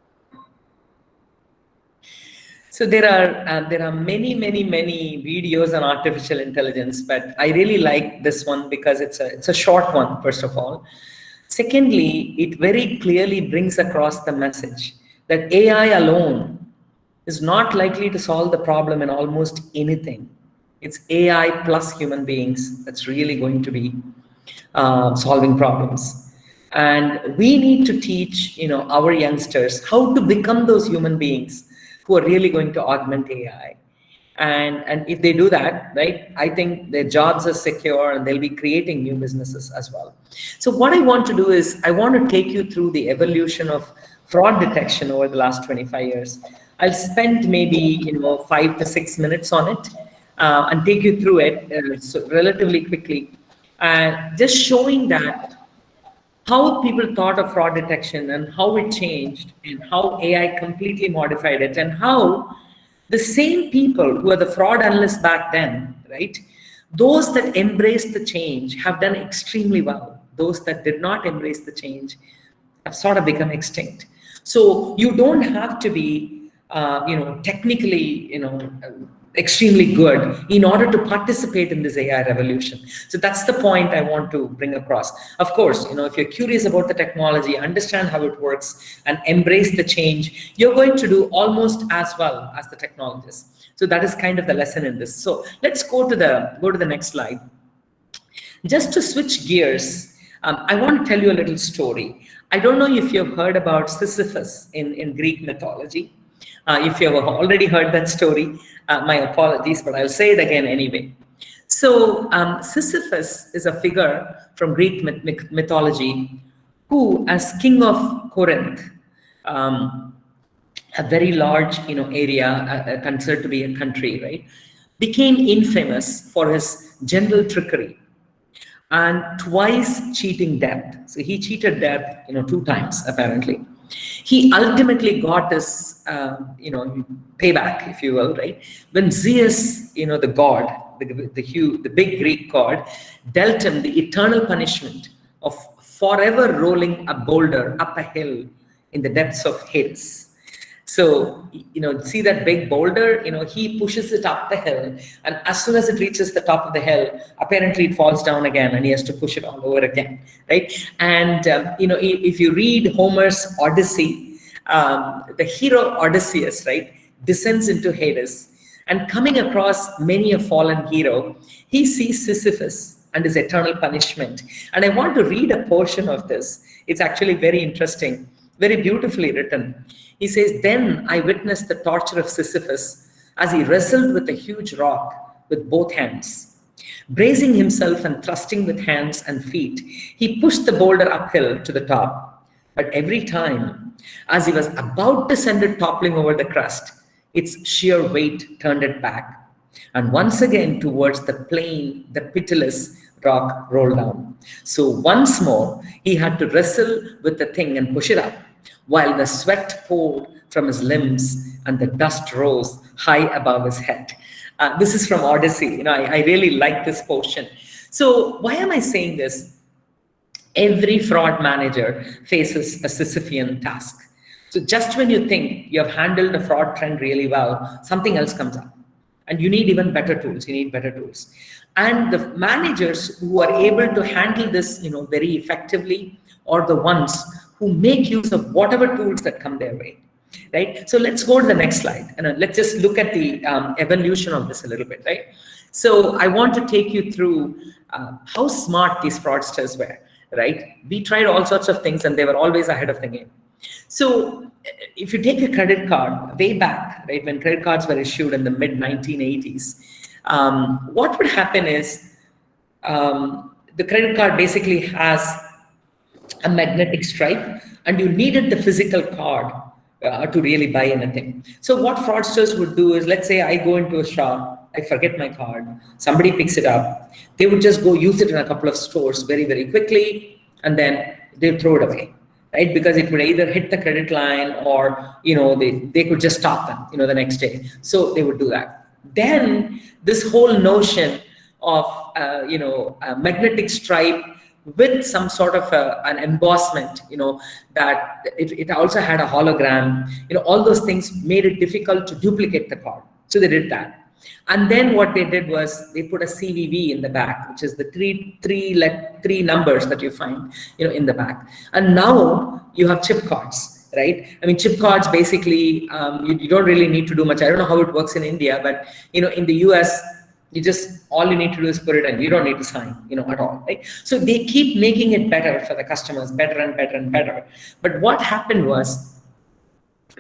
So there are many videos on artificial intelligence, but I really like this one because it's a short one, first of all. Secondly, it very clearly brings across the message that AI alone is not likely to solve the problem in almost anything. It's AI plus human beings that's really going to be solving problems. And we need to teach, our youngsters how to become those human beings who are really going to augment AI. And if they do that, right, I think their jobs are secure and they'll be creating new businesses as well. So what I want to do is I want to take you through the evolution of fraud detection over the last 25 years. I'll spend maybe 5 to 6 minutes on it and take you through it so relatively quickly, just showing that how people thought of fraud detection and how it changed and how AI completely modified it, and how the same people who are the fraud analysts back then, right, those that embraced the change have done extremely well. Those that did not embrace the change have sort of become extinct. So you don't have to be, technically, extremely good in order to participate in this AI revolution. So that's the point I want to bring across. Of course, if you're curious about the technology, understand how it works, and embrace the change, you're going to do almost as well as the technologists. So that is kind of the lesson in this. So let's go to the next slide. Just to switch gears, I want to tell you a little story. I don't know if you've heard about Sisyphus in Greek mythology. If you have already heard that story, my apologies, but I'll say it again anyway. So Sisyphus is a figure from Greek mythology who, as king of Corinth, a very large area considered to be a country, right, became infamous for his general trickery and twice cheating death. So he cheated death 2 times apparently. He ultimately got his, payback, if you will, right? When Zeus, the god, the big Greek god, dealt him the eternal punishment of forever rolling a boulder up a hill in the depths of Hades. So, see that big boulder, he pushes it up the hill, and as soon as it reaches the top of the hill, apparently it falls down again and he has to push it all over again, right? And, if you read Homer's Odyssey, the hero Odysseus, right, descends into Hades, and coming across many a fallen hero, he sees Sisyphus and his eternal punishment. And I want to read a portion of this. It's actually very interesting, very beautifully written. He says, "Then I witnessed the torture of Sisyphus as he wrestled with a huge rock with both hands. Bracing himself and thrusting with hands and feet, he pushed the boulder uphill to the top. But every time, as he was about to send it toppling over the crust, its sheer weight turned it back. And once again towards the plain, the pitiless rock rolled down. So once more, he had to wrestle with the thing and push it up, while the sweat poured from his limbs and the dust rose high above his head." This is from Odyssey. I really like this portion. So why am I saying this? Every fraud manager faces a Sisyphean task. So just when you think you have handled a fraud trend really well, something else comes up. And you need even better tools. You need better tools. And the managers who are able to handle this, very effectively, are the ones who make use of whatever tools that come their way, right? So let's go to the next slide, and let's just look at the evolution of this a little bit, right? So I want to take you through how smart these fraudsters were, right? We tried all sorts of things, and they were always ahead of the game. So if you take a credit card way back, right, when credit cards were issued in the mid-1980s, what would happen is the credit card basically has a magnetic stripe, and you needed the physical card to really buy anything. So what fraudsters would do is, let's say I go into a shop, I forget my card, somebody picks it up, they would just go use it in a couple of stores very, very quickly, and then they throw it away, right? Because it would either hit the credit line, or they could just stop them, the next day. So they would do that. Then this whole notion of a magnetic stripe with some sort of an embossment, that it also had a hologram, all those things made it difficult to duplicate the card. So they did that. And then what they did was they put a CVV in the back, which is the three numbers that you find, in the back. And now you have chip cards, right? I mean, chip cards basically, you don't really need to do much. I don't know how it works in India, but in the US, all you need to do is put it in. You don't need to sign, at all, right? So they keep making it better for the customers, better and better and better. But what happened was,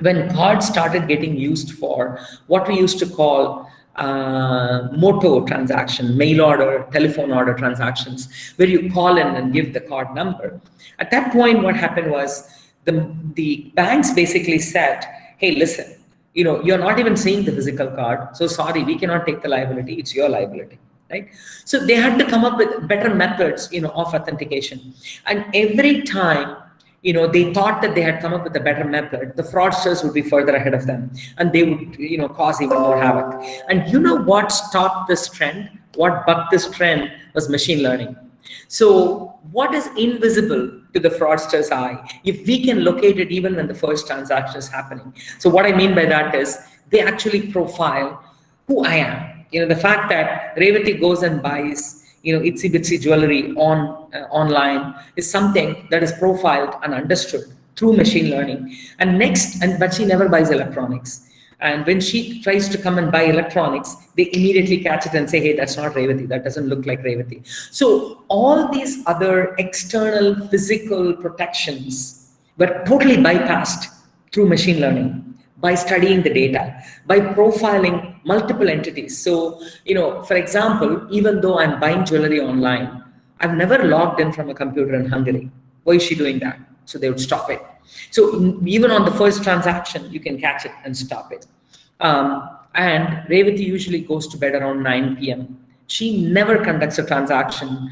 when cards started getting used for what we used to call MOTO transaction, mail order, telephone order transactions, where you call in and give the card number. At that point, what happened was the banks basically said, "Hey, listen, you're not even seeing the physical card. So sorry, we cannot take the liability. It's your liability," right? So they had to come up with better methods, of authentication. And every time, they thought that they had come up with a better method, the fraudsters would be further ahead of them, and they would, cause even more havoc. And what stopped this trend? What bucked this trend was machine learning. So what is invisible to the fraudster's eye, if we can locate it even when the first transaction is happening? So what I mean by that is, they actually profile who I am. The fact that Revati goes and buys, itsy bitsy jewelry online is something that is profiled and understood through machine learning. And but she never buys electronics. And when she tries to come and buy electronics, they immediately catch it and say, "Hey, that's not Revati. That doesn't look like Revati." So all these other external physical protections were totally bypassed through machine learning, by studying the data, by profiling multiple entities. So, for example, even though I'm buying jewelry online, I've never logged in from a computer in Hungary. Why is she doing that? So they would stop it. So even on the first transaction, you can catch it and stop it. And Revati usually goes to bed around 9 p.m. She never conducts a transaction,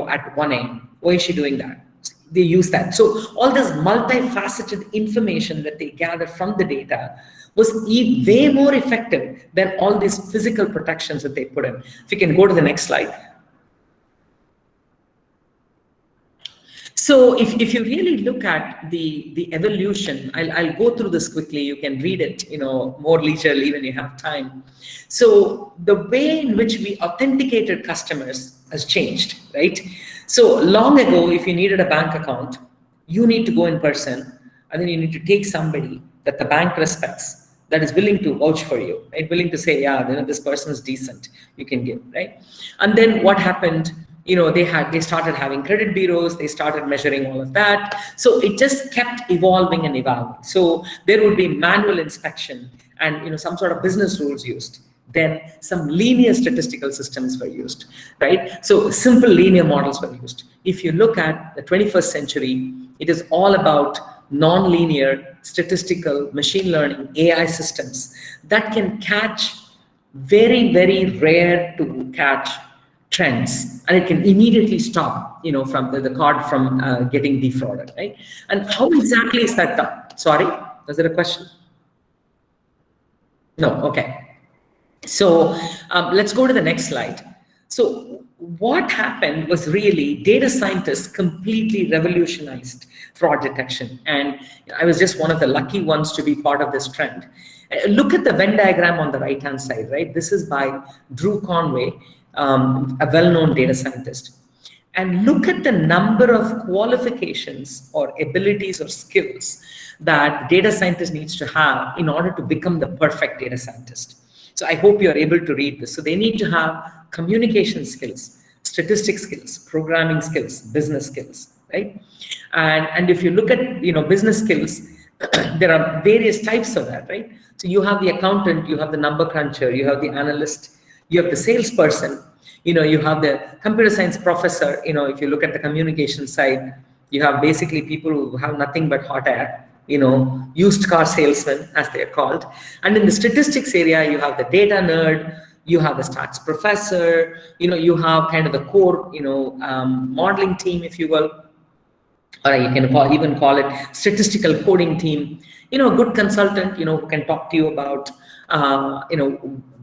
at 1 a.m. Why is she doing that? They use that. So all this multifaceted information that they gather from the data was way more effective than all these physical protections that they put in. If you can go to the next slide. So if you really look at the evolution, I'll go through this quickly. You can read it, more leisurely when you have time. So the way in which we authenticated customers has changed, right? So long ago, if you needed a bank account, you need to go in person, and then you need to take somebody that the bank respects, that is willing to vouch for you, right? Willing to say, yeah, this person is decent, you can give, right? And then what happened? They started having credit bureaus, they started measuring all of that. So it just kept evolving and evolving. So there would be manual inspection and some sort of business rules used. Then some linear statistical systems were used, right? So simple linear models were used. If you look at the 21st century, it is all about non-linear statistical machine learning AI systems that can catch very, very rare to catch trends, and it can immediately stop from the card from getting defrauded, right? And how exactly is that done? Sorry, was there a question? No. Okay. So let's go to the next slide. So what happened was really data scientists completely revolutionized fraud detection, and I was just one of the lucky ones to be part of this trend. Look at the Venn diagram on the right hand side, right? This is by Drew Conway, a well-known data scientist. And look at the number of qualifications or abilities or skills that data scientist needs to have in order to become the perfect data scientist. So I hope you're able to read this. So they need to have communication skills, statistics skills, programming skills, business skills, right? And if you look at business skills, there are various types of that, right? So you have the accountant, you have the number cruncher, you have the analyst, you have the salesperson, you have the computer science professor. If you look at the communication side, you have basically people who have nothing but hot air, used car salesmen, as they are called. And in the statistics area, you have the data nerd, you have the stats professor, you have kind of the core, modeling team, if you will, or you can even call it statistical coding team. A good consultant, who can talk to you about,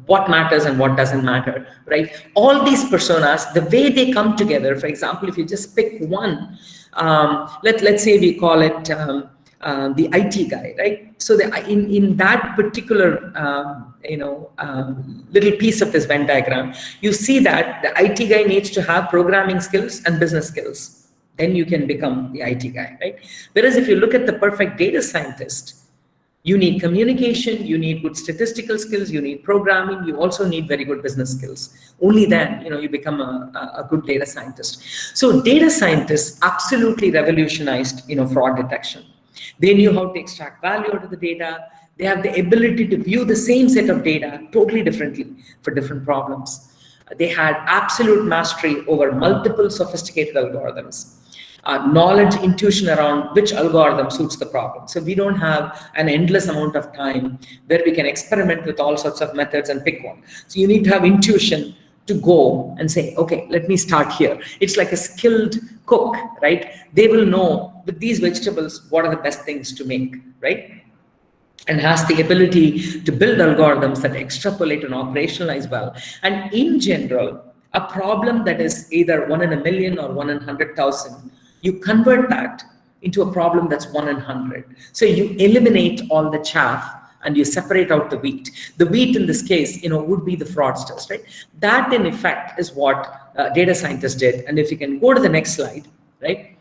what matters and what doesn't matter, right? All these personas, the way they come together, for example, if you just pick one, let's say we call it the IT guy, right? So in that particular, little piece of this Venn diagram, you see that the IT guy needs to have programming skills and business skills. Then you can become the IT guy, right? Whereas if you look at the perfect data scientist, you need communication, you need good statistical skills, you need programming, you also need very good business skills. Only then, you become a good data scientist. So data scientists absolutely revolutionized, fraud detection. They knew how to extract value out of the data. They have the ability to view the same set of data totally differently for different problems. They had absolute mastery over multiple sophisticated algorithms. Knowledge, intuition around which algorithm suits the problem. So we don't have an endless amount of time where we can experiment with all sorts of methods and pick one. So you need to have intuition to go and say, okay, let me start here. It's like a skilled cook, right? They will know with these vegetables, what are the best things to make, right? And has the ability to build algorithms that extrapolate and operationalize well. And in general, a problem that is either 1 in a million or 1 in 100,000, you convert that into a problem that's 1 in 100. So you eliminate all the chaff and you separate out the wheat. The wheat in this case, would be the fraudsters, right? That in effect is what data scientists did. And if you can go to the next slide, right?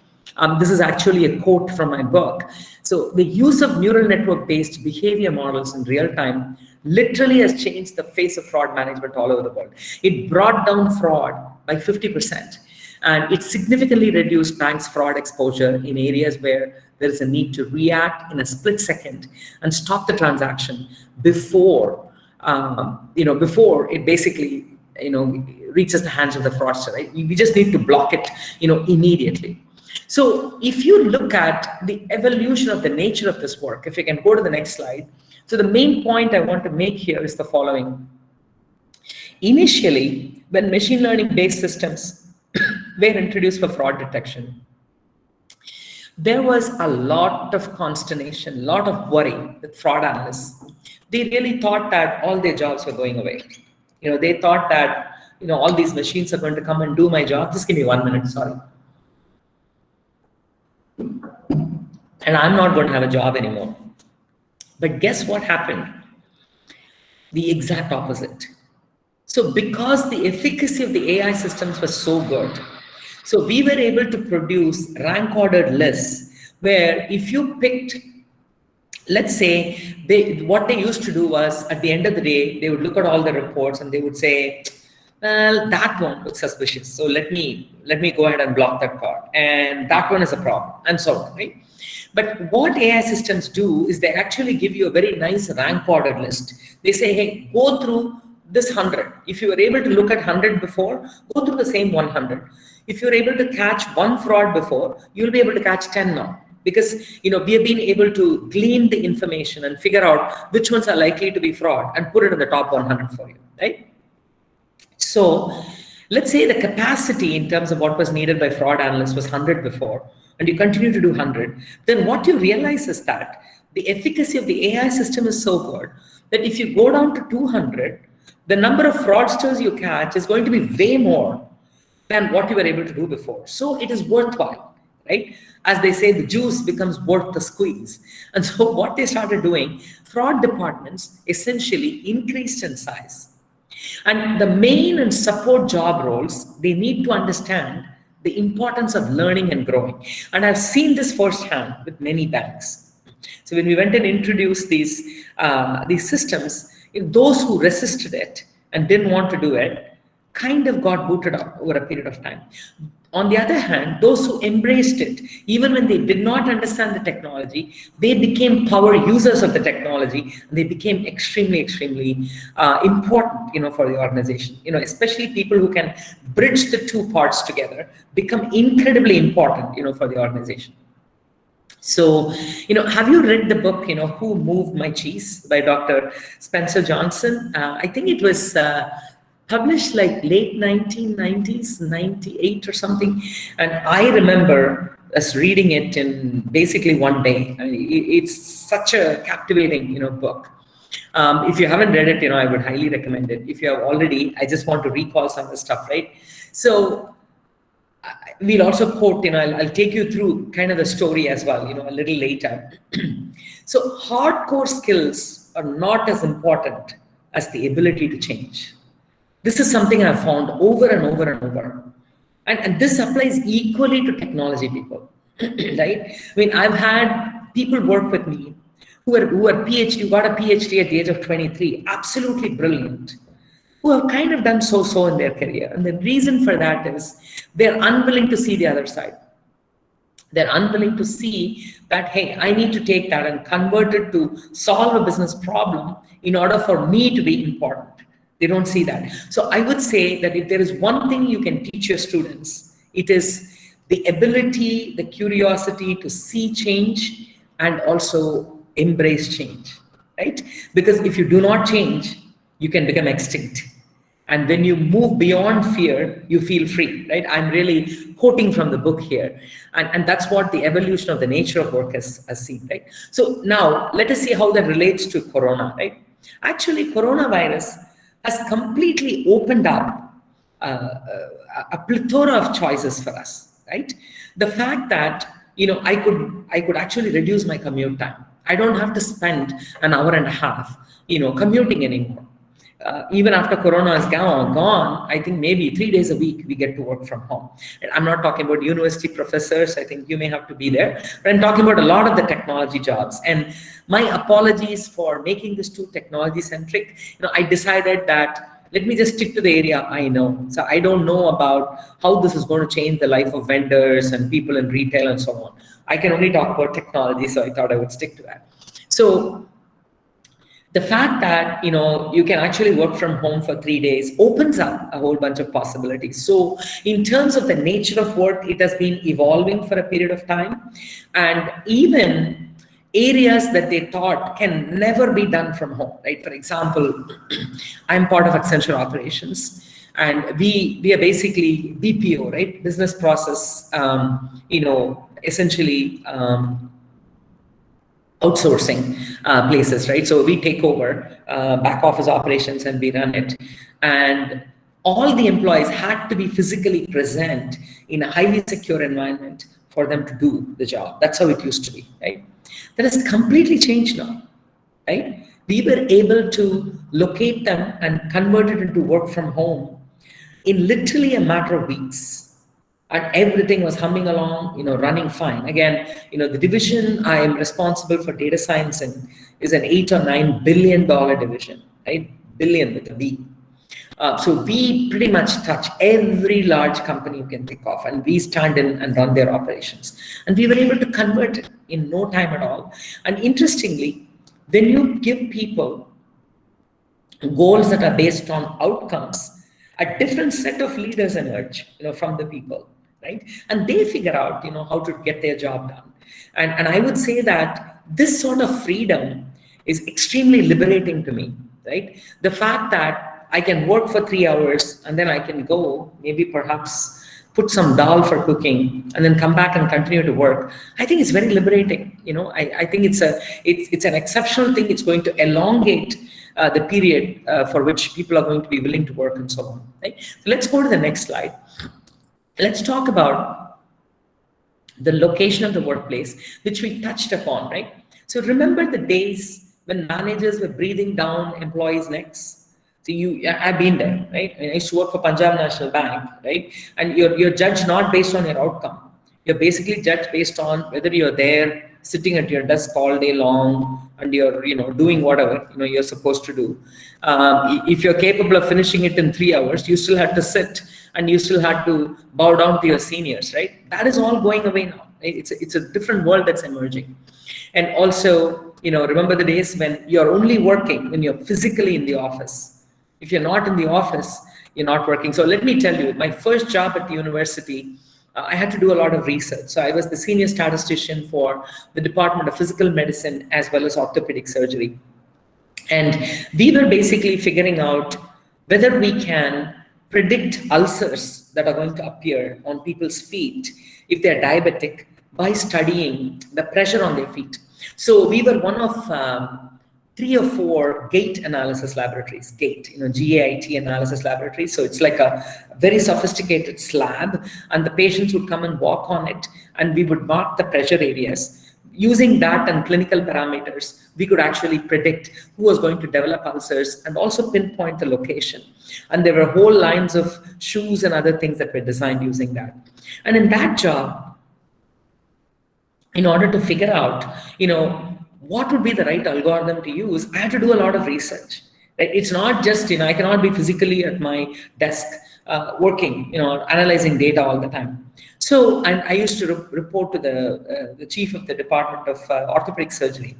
This is actually a quote from my book. So the use of neural network-based behavior models in real time literally has changed the face of fraud management all over the world. It brought down fraud by 50%. And it significantly reduced banks' fraud exposure in areas where there is a need to react in a split second and stop the transaction before, before it basically, reaches the hands of the fraudster, right? We just need to block it, immediately. So if you look at the evolution of the nature of this work, if you can go to the next slide. So the main point I want to make here is the following. Initially, when machine learning-based systems were introduced for fraud detection, there was a lot of consternation, a lot of worry with fraud analysts. They really thought that all their jobs were going away. They thought that, all these machines are going to come and do my job. Just give me 1 minute, sorry. and I'm not going to have a job anymore. But guess what happened? The exact opposite. So because the efficacy of the AI systems was so good, so we were able to produce rank ordered lists where if you picked, let's say, what they used to do was at the end of the day, they would look at all the reports and they would say, well, that one looks suspicious. So let me go ahead and block that card. And that one is a problem, and so on, right? But what AI systems do is they actually give you a very nice rank ordered list. They say, hey, go through this 100. If you were able to look at 100 before, go through the same 100. If you're able to catch one fraud before, you'll be able to catch 10 now. Because we have been able to glean the information and figure out which ones are likely to be fraud and put it in the top 100 for you, right? So let's say the capacity in terms of what was needed by fraud analysts was 100 before, and you continue to do 100, then what you realize is that the efficacy of the AI system is so good that if you go down to 200, the number of fraudsters you catch is going to be way more than what you were able to do before. So it is worthwhile, right? As they say, the juice becomes worth the squeeze. And so what they started doing, fraud departments essentially increased in size. And the main and support job roles, they need to understand the importance of learning and growing. And I've seen this firsthand with many banks. So when we went and introduced these systems, those who resisted it and didn't want to do it kind of got booted out over a period of time. On the other hand, those who embraced it, even when they did not understand the technology, they became power users of the technology. And they became extremely, extremely important, for the organization. Especially people who can bridge the two parts together become incredibly important, for the organization. So, have you read the book, Who Moved My Cheese by Dr. Spencer Johnson? I think it was published like late 1990s, 98 or something. And I remember us reading it in basically one day. It's such a captivating, book. If you haven't read it, I would highly recommend it. If you have already, I just want to recall some of the stuff, right? So we'll also quote, I'll take you through kind of the story as well, a little later. So hardcore skills are not as important as the ability to change. This is something I've found over and over and over. And this applies equally to technology people, right? I've had people work with me who are PhD, got a PhD at the age of 23, absolutely brilliant, who have kind of done so-so in their career. And the reason for that is they're unwilling to see the other side. They're unwilling to see that, hey, I need to take that and convert it to solve a business problem in order for me to be important. They don't see that. So I would say that if there is one thing you can teach your students, it is the ability, the curiosity to see change and also embrace change, right? Because if you do not change, you can become extinct. And when you move beyond fear, you feel free, right? I'm really quoting from the book here. And that's what the evolution of the nature of work has seen, right? So now let us see how that relates to Corona, right? Actually, coronavirus has completely opened up a plethora of choices for us, right? The fact that, I could actually reduce my commute time. I don't have to spend an hour and a half, commuting anymore. Even after Corona is gone, I think maybe 3 days a week we get to work from home. And I'm not talking about university professors. I think you may have to be there. But I'm talking about a lot of the technology jobs. And my apologies for making this too technology centric. I decided that let me just stick to the area I know. So I don't know about how this is going to change the life of vendors and people in retail and so on. I can only talk about technology, so I thought I would stick to that. So the fact that, you can actually work from home for 3 days opens up a whole bunch of possibilities. So in terms of the nature of work, it has been evolving for a period of time. And even areas that they thought can never be done from home, right? For example, I'm part of Accenture Operations, and we are basically BPO, right? Business process, essentially outsourcing places, right? So we take over back office operations and we run it. And all the employees had to be physically present in a highly secure environment for them to do the job. That's how it used to be, right? That has completely changed now, right? We were able to locate them and convert it into work from home in literally a matter of weeks. And everything was humming along, running fine. Again, the division I am responsible for data science in is an $8 or $9 billion division, right? Billion with a B. So we pretty much touch every large company you can think of, and we stand in and run their operations. And we were able to convert it in no time at all. And interestingly, when you give people goals that are based on outcomes, a different set of leaders emerge, from the people, right? And they figure out, how to get their job done. And I would say that this sort of freedom is extremely liberating to me, right? The fact that I can work for 3 hours and then I can go, maybe perhaps put some dal for cooking and then come back and continue to work. I think it's very liberating. I think it's an exceptional thing. It's going to elongate the period for which people are going to be willing to work and so on. Right? So let's go to the next slide. Let's talk about the location of the workplace, which we touched upon, right? So remember the days when managers were breathing down employees' necks? So I've been there, right? I used to work for Punjab National Bank, right? And you're judged not based on your outcome. You're basically judged based on whether you're there sitting at your desk all day long and you're doing whatever you're supposed to do. If you're capable of finishing it in 3 hours, you still have to sit and you still have to bow down to your seniors, right? That is all going away now. It's a different world that's emerging. And also, remember the days when you're only working when you're physically in the office. If you're not in the office, you're not working. So let me tell you, my first job at the university, I had to do a lot of research. So I was the senior statistician for the Department of Physical Medicine as well as orthopedic surgery. And we were basically figuring out whether we can predict ulcers that are going to appear on people's feet if they're diabetic by studying the pressure on their feet. So we were one of 3 or 4 gait analysis laboratories, GAIT analysis laboratories. So it's like a very sophisticated slab, and the patients would come and walk on it, and we would mark the pressure areas. Using that and clinical parameters, we could actually predict who was going to develop ulcers and also pinpoint the location. And there were whole lines of shoes and other things that were designed using that. And in that job, in order to figure out, what would be the right algorithm to use, I had to do a lot of research. Right? It's not just, I cannot be physically at my desk working, analyzing data all the time. So I used to report to the chief of the Department of Orthopedic Surgery.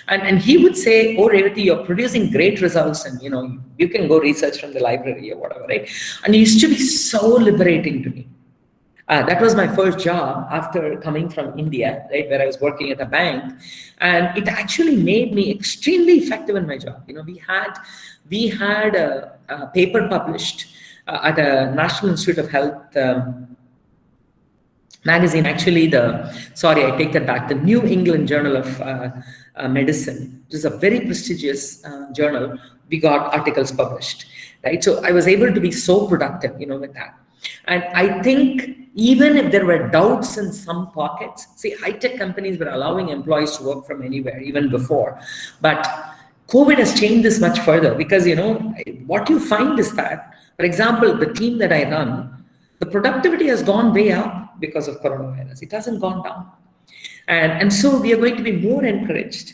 And he would say, oh, Revati, you're producing great results and, you can go research from the library or whatever, right? And it used to be so liberating to me. That was my first job after coming from India, right, where I was working at a bank, and it actually made me extremely effective in my job. We had a paper published at a National Institute of Health magazine. Actually, I take that back. The New England Journal of Medicine, which is a very prestigious journal. We got articles published, right? So I was able to be so productive, with that. And I think even if there were doubts in some pockets, high-tech companies were allowing employees to work from anywhere even before. But COVID has changed this much further because, what you find is that, for example, the team that I run, the productivity has gone way up because of coronavirus. It hasn't gone down. And so we are going to be more encouraged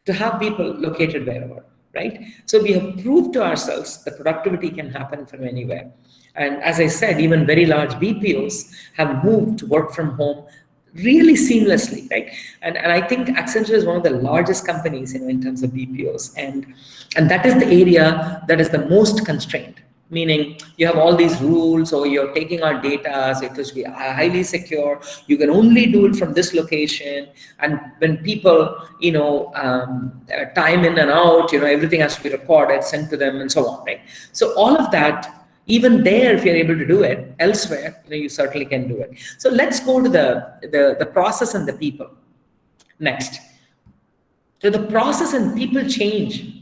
to have people located wherever, right? So we have proved to ourselves that productivity can happen from anywhere. And as I said, even very large BPOs have moved to work from home really seamlessly, right? And I think Accenture is one of the largest companies, in terms of BPOs. And that is the area that is the most constrained, meaning you have all these rules, or you're taking our data, so it has to be highly secure. You can only do it from this location. And when people, time in and out, everything has to be recorded, sent to them and so on, right? So all of that, even there, if you're able to do it, elsewhere, you certainly can do it. So let's go to the process and the people next. So the process and people change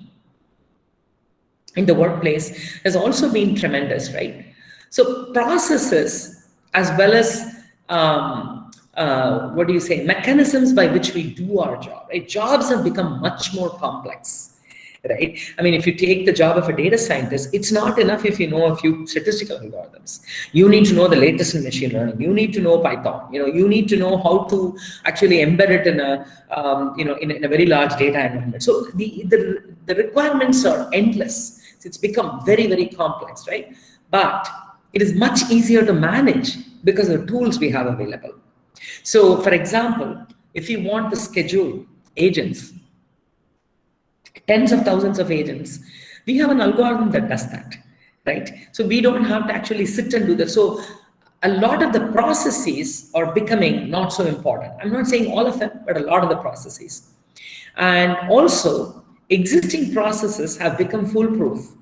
in the workplace has also been tremendous, right? So processes as well as what do you say, mechanisms by which we do our job, right? Jobs have become much more complex, right? I mean, if you take the job of a data scientist, it's not enough if you know a few statistical algorithms. You need to know the latest in machine learning. You need to know Python. You need to know how to actually embed it in a, in a very large data environment. So the requirements are endless. It's become very, very complex, right? But it is much easier to manage because of the tools we have available. So, for example, if you want to schedule agents, tens of thousands of agents, we have an algorithm that does that, right? So we don't have to actually sit and do that. So a lot of the processes are becoming not so important. I'm not saying all of them, but a lot of the processes. And also, existing processes have become foolproof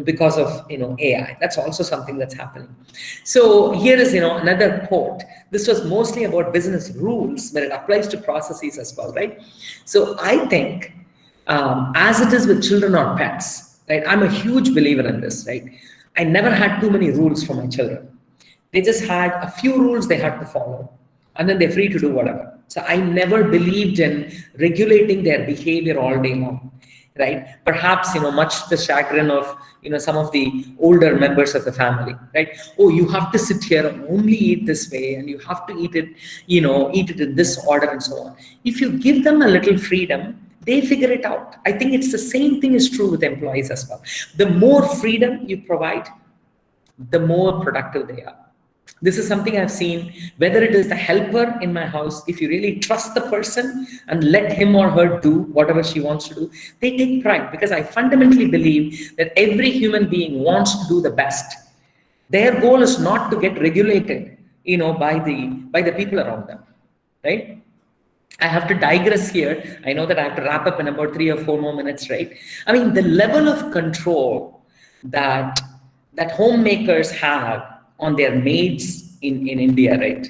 because of AI. That's also something that's happening. So here is another quote. This was mostly about business rules, but it applies to processes as well, right? So I think as it is with children or pets, right? I'm a huge believer in this, right? I never had too many rules for my children. They just had a few rules they had to follow, and then they're free to do whatever. So I never believed in regulating their behavior all day long, right? Perhaps, much to the chagrin of, some of the older members of the family, right? Oh, you have to sit here and only eat this way, and you have to eat it, eat it in this order and so on. If you give them a little freedom, they figure it out. I think it's the same thing is true with employees as well. The more freedom you provide, the more productive they are. This is something I've seen, whether it is the helper in my house, if you really trust the person and let him or her do whatever she wants to do, they take pride, because I fundamentally believe that every human being wants to do the best. Their goal is not to get regulated, by the people around them, right? I have to digress here. I know that I have to wrap up in about 3 or 4 more minutes, right? I mean, the level of control that homemakers have on their maids in India, right?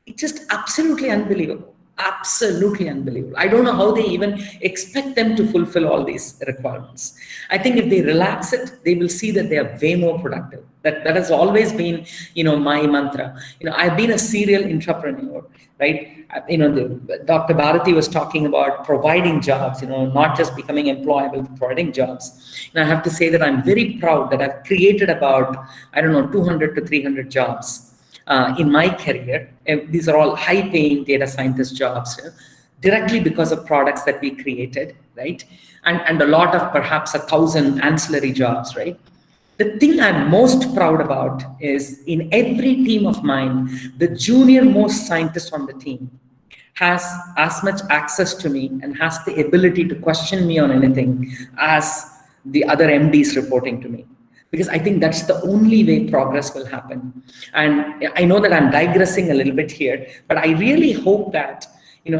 It's just absolutely unbelievable. Absolutely unbelievable. I don't know how they even expect them to fulfill all these requirements. I think if they relax it, they will see that they are way more productive. That has always been, my mantra. I've been a serial entrepreneur, right? Dr. Bharati was talking about providing jobs, not just becoming employable, but providing jobs. And I have to say that I'm very proud that I've created about, 200 to 300 jobs in my career. And these are all high-paying data scientist jobs, directly because of products that we created, right? And a lot of perhaps 1,000 ancillary jobs, right? The thing I'm most proud about is in every team of mine, the junior most scientist on the team has as much access to me and has the ability to question me on anything as the other MDs reporting to me. Because I think that's the only way progress will happen. And I know that I'm digressing a little bit here, but I really hope that,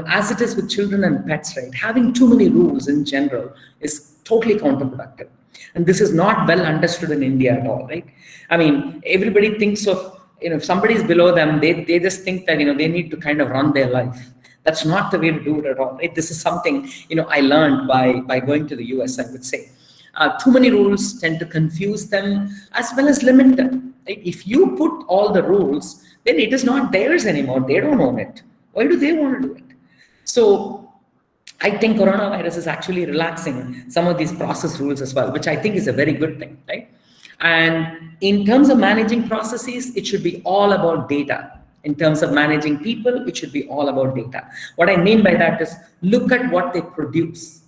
as it is with children and pets, right, having too many rules in general is totally counterproductive. And this is not well understood in India at all, right? I mean, everybody thinks of, if somebody is below them, they just think that, they need to kind of run their life. That's not the way to do it at all, right? This is something, I learned by going to the US, I would say. Too many rules tend to confuse them as well as limit them. Right? If you put all the rules, then it is not theirs anymore. They don't own it. Why do they want to do it? So I think coronavirus is actually relaxing some of these process rules as well, which I think is a very good thing, right? And in terms of managing processes, it should be all about data. In terms of managing people, it should be all about data. What I mean by that is look at what they produce.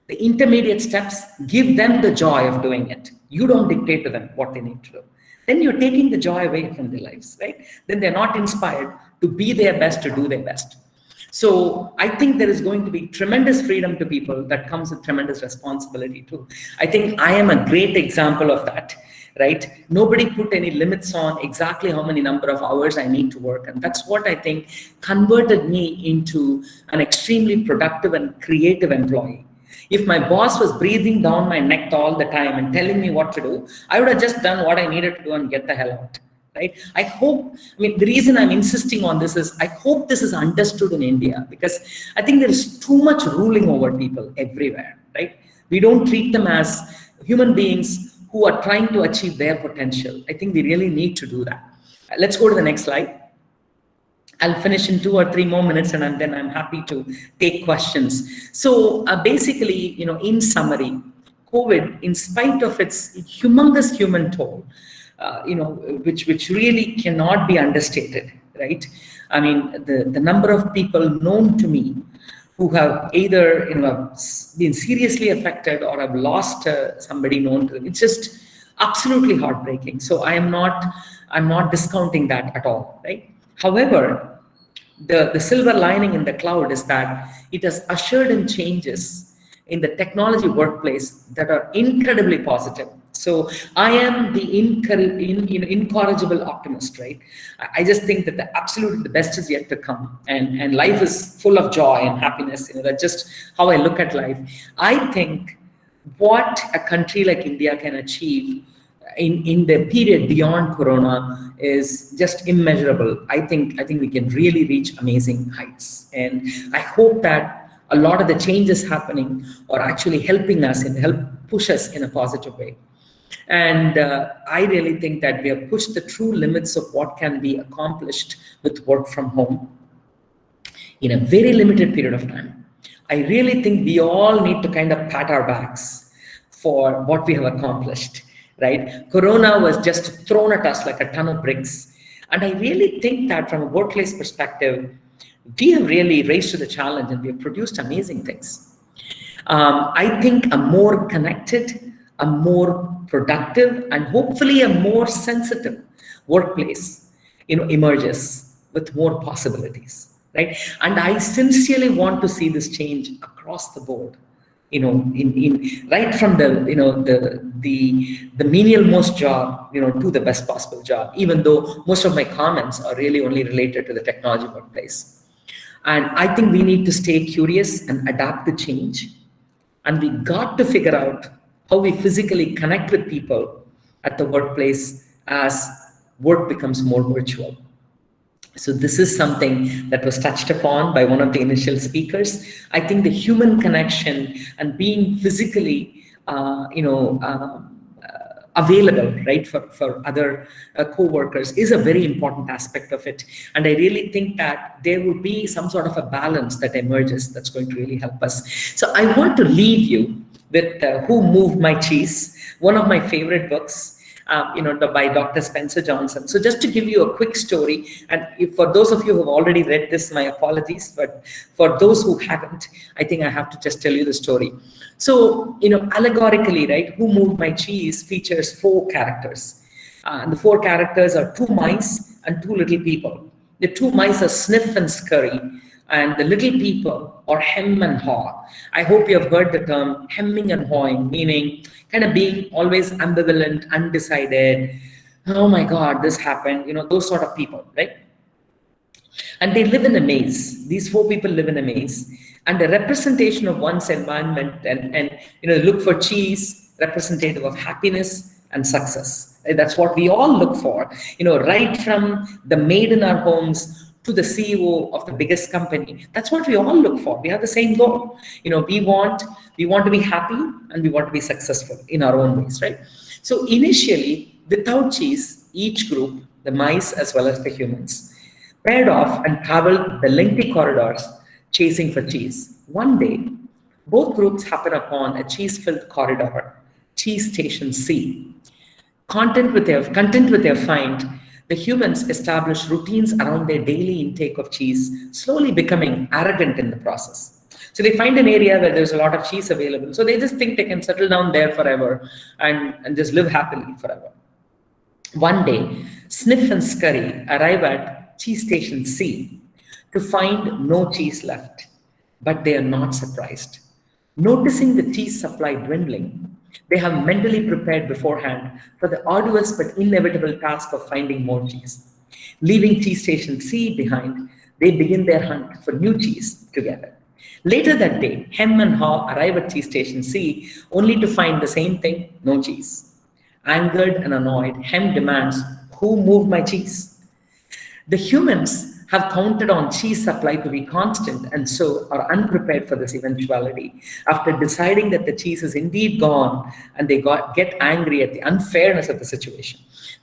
The intermediate steps, give them the joy of doing it. You don't dictate to them what they need to do. Then you're taking the joy away from their lives, right? Then they're not inspired to be their best, to do their best. So I think there is going to be tremendous freedom to people that comes with tremendous responsibility too. I think I am a great example of that, right? Nobody put any limits on exactly how many number of hours I need to work. And that's what I think converted me into an extremely productive and creative employee. If my boss was breathing down my neck all the time and telling me what to do, I would have just done what I needed to do and get the hell out. Right? The reason I'm insisting on this is I hope this is understood in India, because I think there is too much ruling over people everywhere, right? We don't treat them as human beings who are trying to achieve their potential. I think we really need to do that. Let's go to the next slide. I'll finish in 2 or 3 more minutes, and then I'm happy to take questions. So basically, in summary, COVID, in spite of its humongous human toll, which really cannot be understated, right? I mean, the number of people known to me who have either been seriously affected or have lost somebody known to them, it's just absolutely heartbreaking. So I'm not discounting that at all, right? However, the silver lining in the cloud is that it has ushered in changes in the technology workplace that are incredibly positive. So I am the incorrigible optimist, right? I just think that absolutely the best is yet to come, and life is full of joy and happiness. That's just how I look at life. I think what a country like India can achieve in the period beyond Corona is just immeasurable. I think we can really reach amazing heights, and I hope that a lot of the changes happening are actually helping us and help push us in a positive way. And I really think that we have pushed the true limits of what can be accomplished with work from home in a very limited period of time. I really think we all need to kind of pat our backs for what we have accomplished, right? Corona was just thrown at us like a ton of bricks. And I really think that from a workplace perspective, we have really raised to the challenge and we have produced amazing things. I think a more connected, a more productive, and hopefully a more sensitive workplace, emerges with more possibilities, right? And I sincerely want to see this change across the board, in right from the menial most job, to the best possible job, even though most of my comments are really only related to the technology workplace. And I think we need to stay curious and adapt to change. And we got to figure out how we physically connect with people at the workplace as work becomes more virtual. So this is something that was touched upon by one of the initial speakers. I think the human connection and being physically, available, right, for other co-workers is a very important aspect of it. And I really think that there will be some sort of a balance that emerges that's going to really help us. So I want to leave you with Who Moved My Cheese, one of my favorite books, by Dr. Spencer Johnson. So just to give you a quick story, and for those of you who have already read this, my apologies, but for those who haven't, I think I have to just tell you the story. So, allegorically, right, Who Moved My Cheese features 4 characters. And the 4 characters are 2 mice and 2 little people. The 2 mice are Sniff and Scurry, and the little people are Hem and Haw. I hope you have heard the term hemming and hawing, meaning kind of being always ambivalent, undecided. Oh my God, this happened, those sort of people, right? And they live in a maze. These 4 people live in a maze. And the representation of one's environment and look for cheese, representative of happiness and success. That's what we all look for, right from the maid in our homes to the CEO of the biggest company. That's what we all look for. We have the same goal. We want to be happy and we want to be successful in our own ways, right? So initially, without cheese, each group, the mice as well as the humans, paired off and traveled the lengthy corridors chasing for cheese. One day, both groups happen upon a cheese-filled corridor, Cheese Station C. Content with their find, the humans establish routines around their daily intake of cheese, slowly becoming arrogant in the process. So they find an area where there's a lot of cheese available. So they just think they can settle down there forever and just live happily forever. One day, Sniff and Scurry arrive at Cheese Station C to find no cheese left, but they are not surprised. Noticing the cheese supply dwindling, they have mentally prepared beforehand for the arduous but inevitable task of finding more cheese. Leaving Cheese Station C behind, they begin their hunt for new cheese together. Later that day, Hem and Haw arrive at Cheese Station C only to find the same thing, no cheese. Angered and annoyed, Hem demands, "Who moved my cheese?" The humans have counted on cheese supply to be constant and so are unprepared for this eventuality. After deciding that the cheese is indeed gone and they get angry at the unfairness of the situation.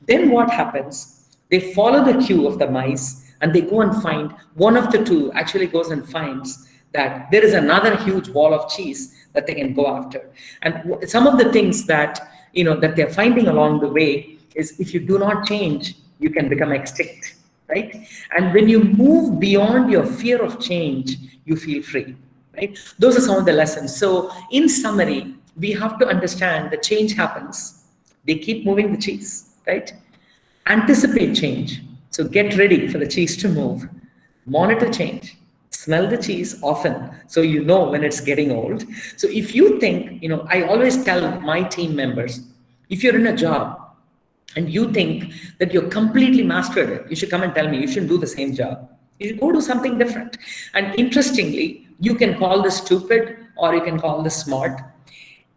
Then what happens? They follow the cue of the mice and they go and find one of the two actually goes and finds that there is another huge wall of cheese that they can go after. And some of the things that, that they're finding along the way is if you do not change, you can become extinct, right? And when you move beyond your fear of change, you feel free, right? Those are some of the lessons. So in summary, we have to understand that change happens. They keep moving the cheese, right? Anticipate change. So get ready for the cheese to move. Monitor change. Smell the cheese often, so you know when it's getting old. So if you think, I always tell my team members, if you're in a job and you think that you're completely mastered it, you should come and tell me. You shouldn't do the same job. You should go do something different. And interestingly, you can call this stupid or you can call this smart.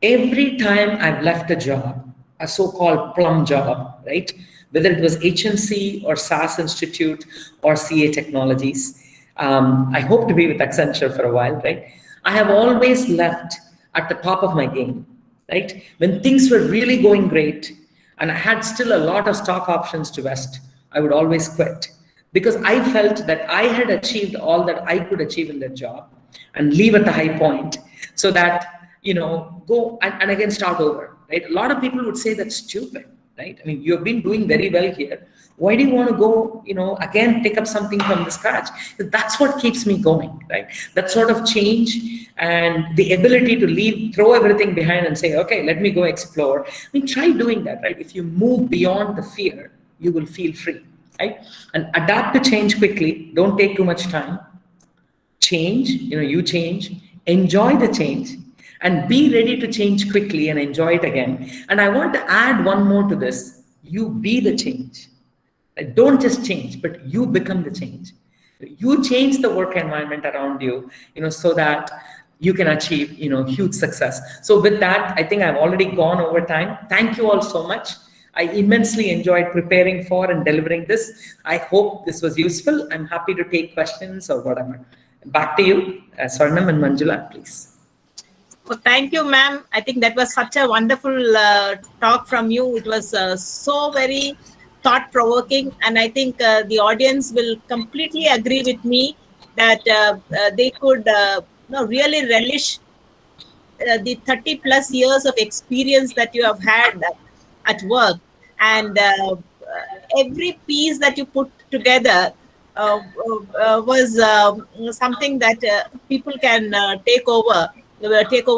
Every time I've left a job, a so-called plum job, right? Whether it was HNC or SAS Institute or CA Technologies, I hope to be with Accenture for a while, right? I have always left at the top of my game, right? When things were really going great and I had still a lot of stock options to vest, I would always quit because I felt that I had achieved all that I could achieve in that job and leave at the high point so that, go and again start over, right? A lot of people would say that's stupid, right? I mean, you've been doing very well here. Why do you want to go, again, pick up something from the scratch? That's what keeps me going, right? That sort of change and the ability to leave, throw everything behind and say, okay, let me go explore. I mean, try doing that, right? If you move beyond the fear, you will feel free, right? And adapt to change quickly. Don't take too much time. Change, you change, enjoy the change, and be ready to change quickly and enjoy it again. And I want to add one more to this. You be the change. Don't just change, but you become the change. You change the work environment around you, so that you can achieve, huge success. So with that, I think I've already gone over time. Thank you all so much. I immensely enjoyed preparing for and delivering this. I hope this was useful. I'm happy to take questions or whatever. Back to you, Swarnam and Manjula, please. Well, thank you, ma'am. I think that was such a wonderful talk from you. It was so very thought-provoking, and I think the audience will completely agree with me that they could really relish the 30 plus years of experience that you have had at work, and every piece that you put together was something that people can take over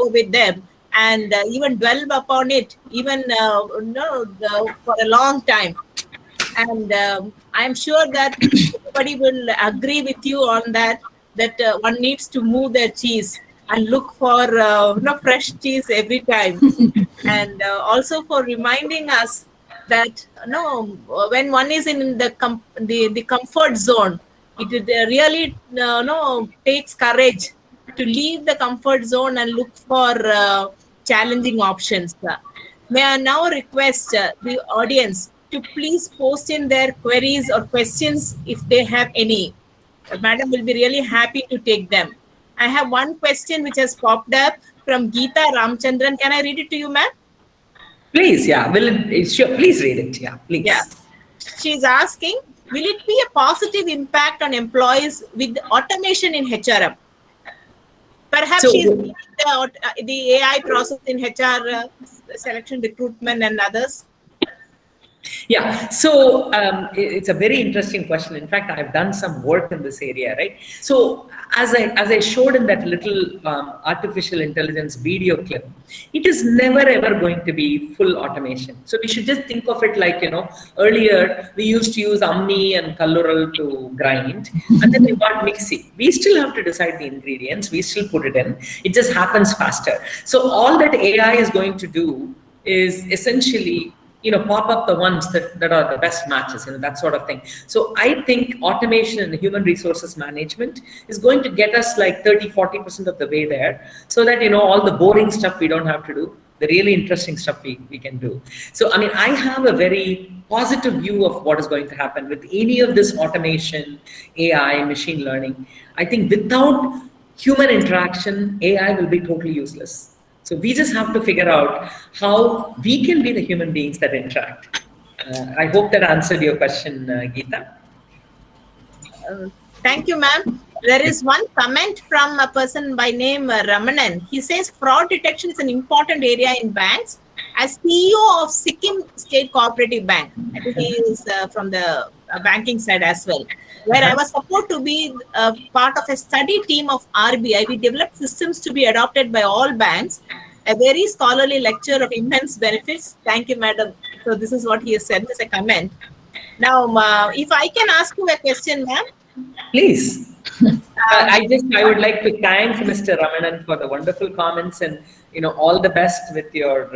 with them and even dwell upon it even for a long time. And I'm sure that everybody will agree with you on that one needs to move their cheese and look for fresh cheese every time. And also for reminding us that when one is in the comfort zone, it really takes courage to leave the comfort zone and look for challenging options. May I now request the audience to please post in their queries or questions if they have any. Madam will be really happy to take them. I have one question which has popped up from Geeta Ramchandran. Can I read it to you, ma'am? Please, yeah. Sure, please read it. Yeah, please. Yeah. She's asking, will it be a positive impact on employees with automation in HRM? Perhaps she's the AI process in HR selection, recruitment, and others. Yeah, so it's a very interesting question. In fact, I've done some work in this area, right? So as I showed in that little artificial intelligence video clip, it is never ever going to be full automation. So we should just think of it like, earlier we used to use Omni and Kallural to grind, and then we got Mixi. We still have to decide the ingredients. We still put it in. It just happens faster. So all that AI is going to do is essentially pop up the ones that are the best matches, that sort of thing. So I think automation in human resources management is going to get us like 30-40% of the way there, so that, all the boring stuff we don't have to do, the really interesting stuff we can do. So, I mean, I have a very positive view of what is going to happen with any of this automation, AI, machine learning. I think without human interaction, AI will be totally useless. So we just have to figure out how we can be the human beings that interact. I hope that answered your question, Geeta. Thank you, ma'am. There is one comment from a person by name Ramanan. He says fraud detection is an important area in banks. As CEO of Sikkim State Cooperative Bank, I think he is from the banking side as well, where I was supposed to be part of a study team of RBI. We developed systems to be adopted by all banks. A very scholarly lecture of immense benefits. Thank you, madam. So this is what he has sent as a comment. Now, if I can ask you a question, ma'am. Please. I would like to thank Mr. Ramanan for the wonderful comments, and all the best with your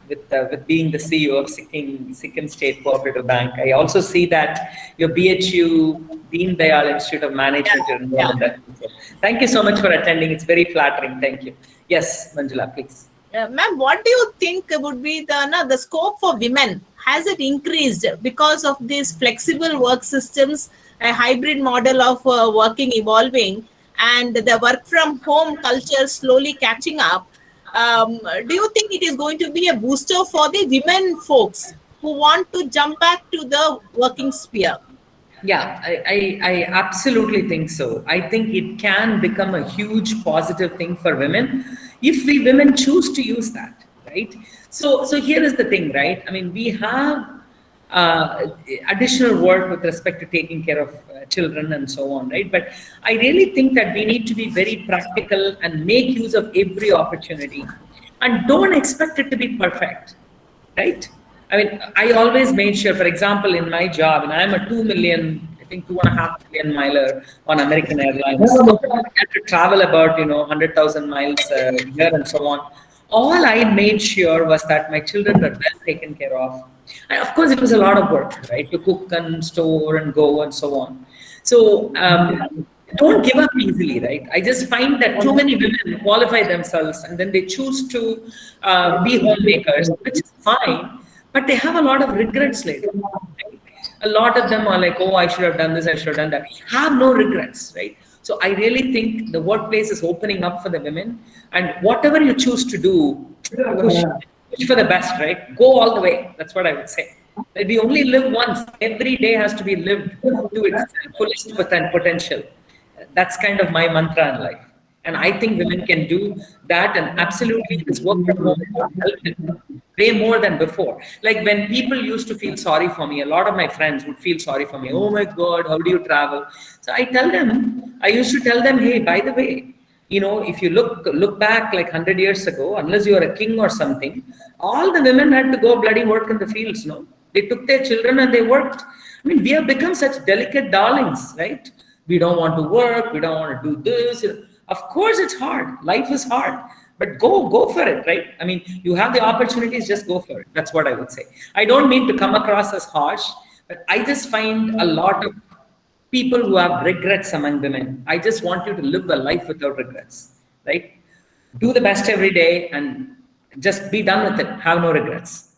with being the CEO of Sikkim State Cooperative Bank. I also see that your BHU Deen Dayal Institute of Management is involved in that. So thank you so much for attending. It's very flattering. Thank you. Yes, Manjula, please. Ma'am, what do you think would be the scope for women? Has it increased because of these flexible work systems, a hybrid model of working evolving, and the work from home culture slowly catching up? Do you think it is going to be a booster for the women folks who want to jump back to the working sphere? Yeah, I absolutely think so. I think it can become a huge positive thing for women if we women choose to use that, right? So here is the thing, right? I mean, we have additional work with respect to taking care of children and so on, right? But I really think that we need to be very practical and make use of every opportunity, and don't expect it to be perfect, right? I mean, I always made sure, for example, in my job, and I'm a 2.5 million miler on American Airlines. I had to travel about, 100,000 miles a year and so on. All I made sure was that my children were well taken care of. And of course, it was a lot of work, right? To cook and store and go and so on. So don't give up easily, right? I just find that too many women qualify themselves and then they choose to be homemakers, which is fine, but they have a lot of regrets later. Right? A lot of them are like, oh, I should have done this, I should have done that. Have no regrets, right? So I really think the workplace is opening up for the women, and whatever you choose to do, push for the best, right? Go all the way. That's what I would say. That we only live once. Every day has to be lived to its fullest potential. That's kind of my mantra in life. And I think women can do that, and absolutely this work from home will help them way more than before. Like when people used to feel sorry for me, a lot of my friends would feel sorry for me. Oh my God, how do you travel? So I used to tell them, hey, by the way, if you look back like 100 years ago, unless you are a king or something, all the women had to go bloody work in the fields, no? They took their children and they worked. I mean, we have become such delicate darlings, right? We don't want to work, we don't want to do this. Of course it's hard, life is hard, but go for it, right? I mean, you have the opportunities, just go for it. That's what I would say. I don't mean to come across as harsh, but I just find a lot of people who have regrets among women. I just want you to live a life without regrets, right? Do the best every day and just be done with it. Have no regrets.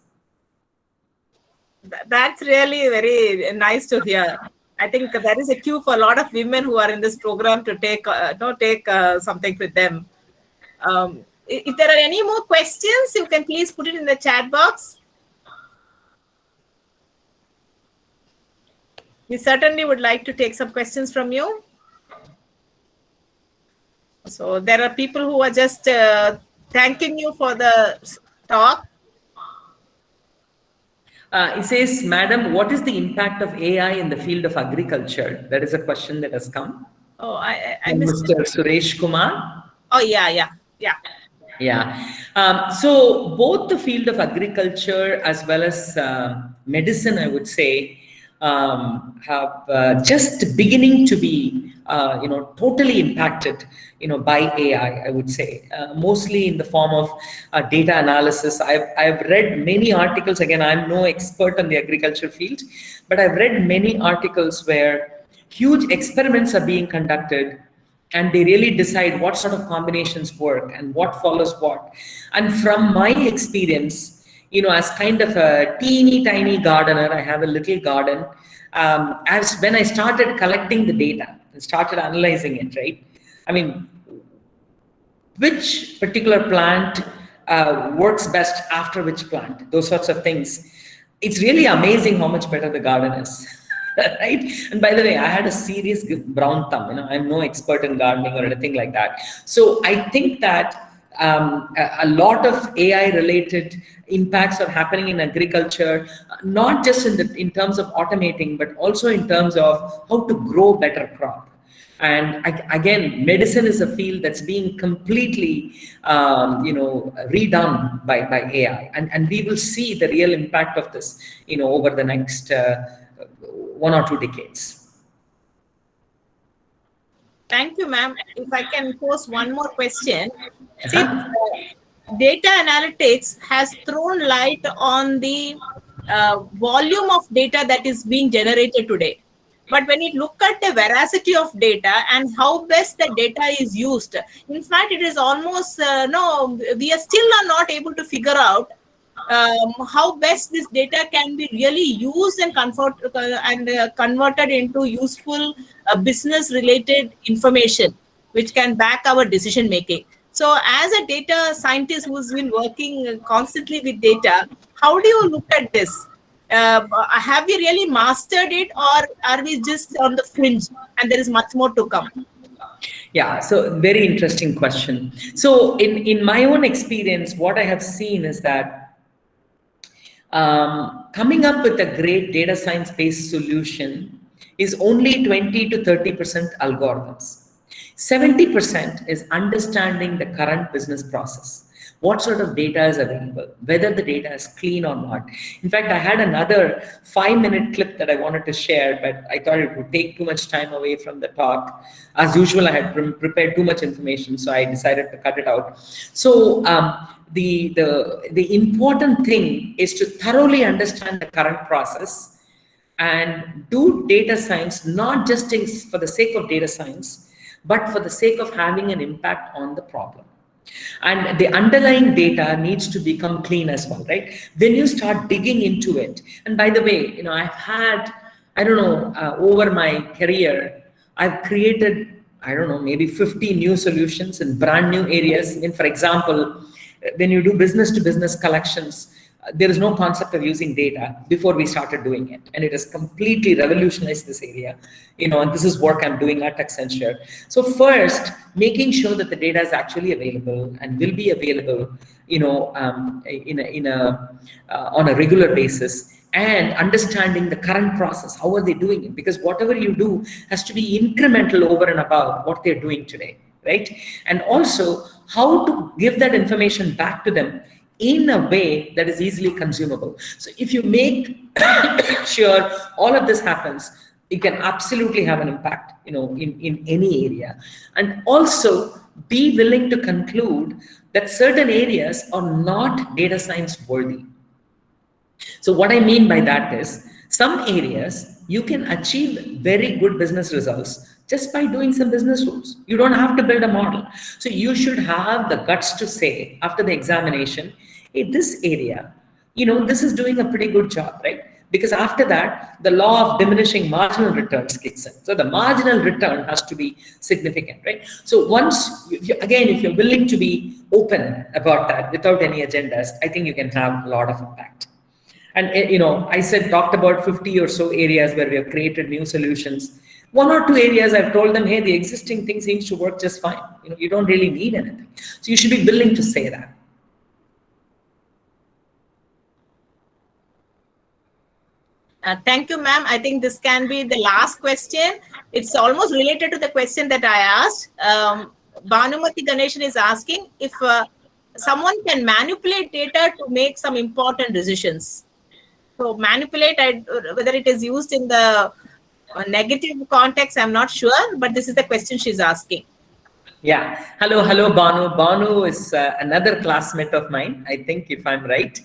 That's really very nice to hear. I think there is a cue for a lot of women who are in this program to take something with them. If there are any more questions, you can please put it in the chat box. We certainly would like to take some questions from you. So there are people who are just thanking you for the talk. It says, Madam, what is the impact of AI in the field of agriculture? That is a question that has come. Oh, I missed Mr. Suresh Kumar. Oh, yeah. So both the field of agriculture as well as medicine, I would say, have just beginning to be, totally impacted, by AI, I would say, mostly in the form of data analysis. I've read many articles. Again, I'm no expert on the agriculture field, but I've read many articles where huge experiments are being conducted, and they really decide what sort of combinations work and what follows what. And from my experience, as kind of a teeny tiny gardener, I have a little garden. As when I started collecting the data and started analyzing it, right? I mean, which particular plant works best after which plant, those sorts of things. It's really amazing how much better the garden is. right? And by the way, I had a serious brown thumb. I'm no expert in gardening or anything like that. So I think that a lot of AI related impacts are happening in agriculture, not just in terms of automating, but also in terms of how to grow better crop. And again, medicine is a field that's being completely, redone by AI, and we will see the real impact of this, over the next 1 or 2 decades. Thank you, ma'am. If I can pose one more question. See, data analytics has thrown light on the volume of data that is being generated today. But when you look at the veracity of data and how best the data is used, in fact, it is almost, we are still not able to figure out how best this data can be really used and converted into useful business related information which can back our decision making. So as a data scientist who's been working constantly with data, how do you look at this? Have we really mastered it, or are we just on the fringe and there is much more to come? Yeah, so very interesting question. So in my own experience, what I have seen is that coming up with a great data science based solution is only 20 to 30% algorithms. 70% is understanding the current business process. What sort of data is available, whether the data is clean or not. In fact, I had another 5-minute clip that I wanted to share, but I thought it would take too much time away from the talk. As usual, I had prepared too much information, so I decided to cut it out. So the important thing is to thoroughly understand the current process and do data science, not just for the sake of data science, but for the sake of having an impact on the problem. And the underlying data needs to become clean as well, right? When you start digging into it, and by the way, I've had, over my career, I've created, maybe 50 new solutions in brand new areas. For example, when you do business to business collections, there is no concept of using data before we started doing it. And it has completely revolutionized this area, and this is work I'm doing at Accenture. So first, making sure that the data is actually available and will be available, on a regular basis, and understanding the current process. How are they doing it? Because whatever you do has to be incremental over and above what they're doing today, right? And also how to give that information back to them in a way that is easily consumable. So if you make sure all of this happens, it can absolutely have an impact, in any area. And also be willing to conclude that certain areas are not data science worthy. So what I mean by that is, some areas you can achieve very good business results just by doing some business rules. You don't have to build a model. So you should have the guts to say after the examination, hey, this area, this is doing a pretty good job, right? Because after that, the law of diminishing marginal returns kicks in. So the marginal return has to be significant, right? So once, if you're willing to be open about that without any agendas, I think you can have a lot of impact. And, I talked about 50 or so areas where we have created new solutions. 1 or 2 areas I've told them, hey, the existing thing seems to work just fine. You don't really need anything. So you should be willing to say that. Thank you, ma'am. I think this can be the last question. It's almost related to the question that I asked. Bhanumati Ganeshan is asking if someone can manipulate data to make some important decisions. So manipulate, whether it is used in the negative context, I'm not sure, but this is the question she's asking. Yeah. Hello, Banu. Banu is another classmate of mine, I think, if I'm right.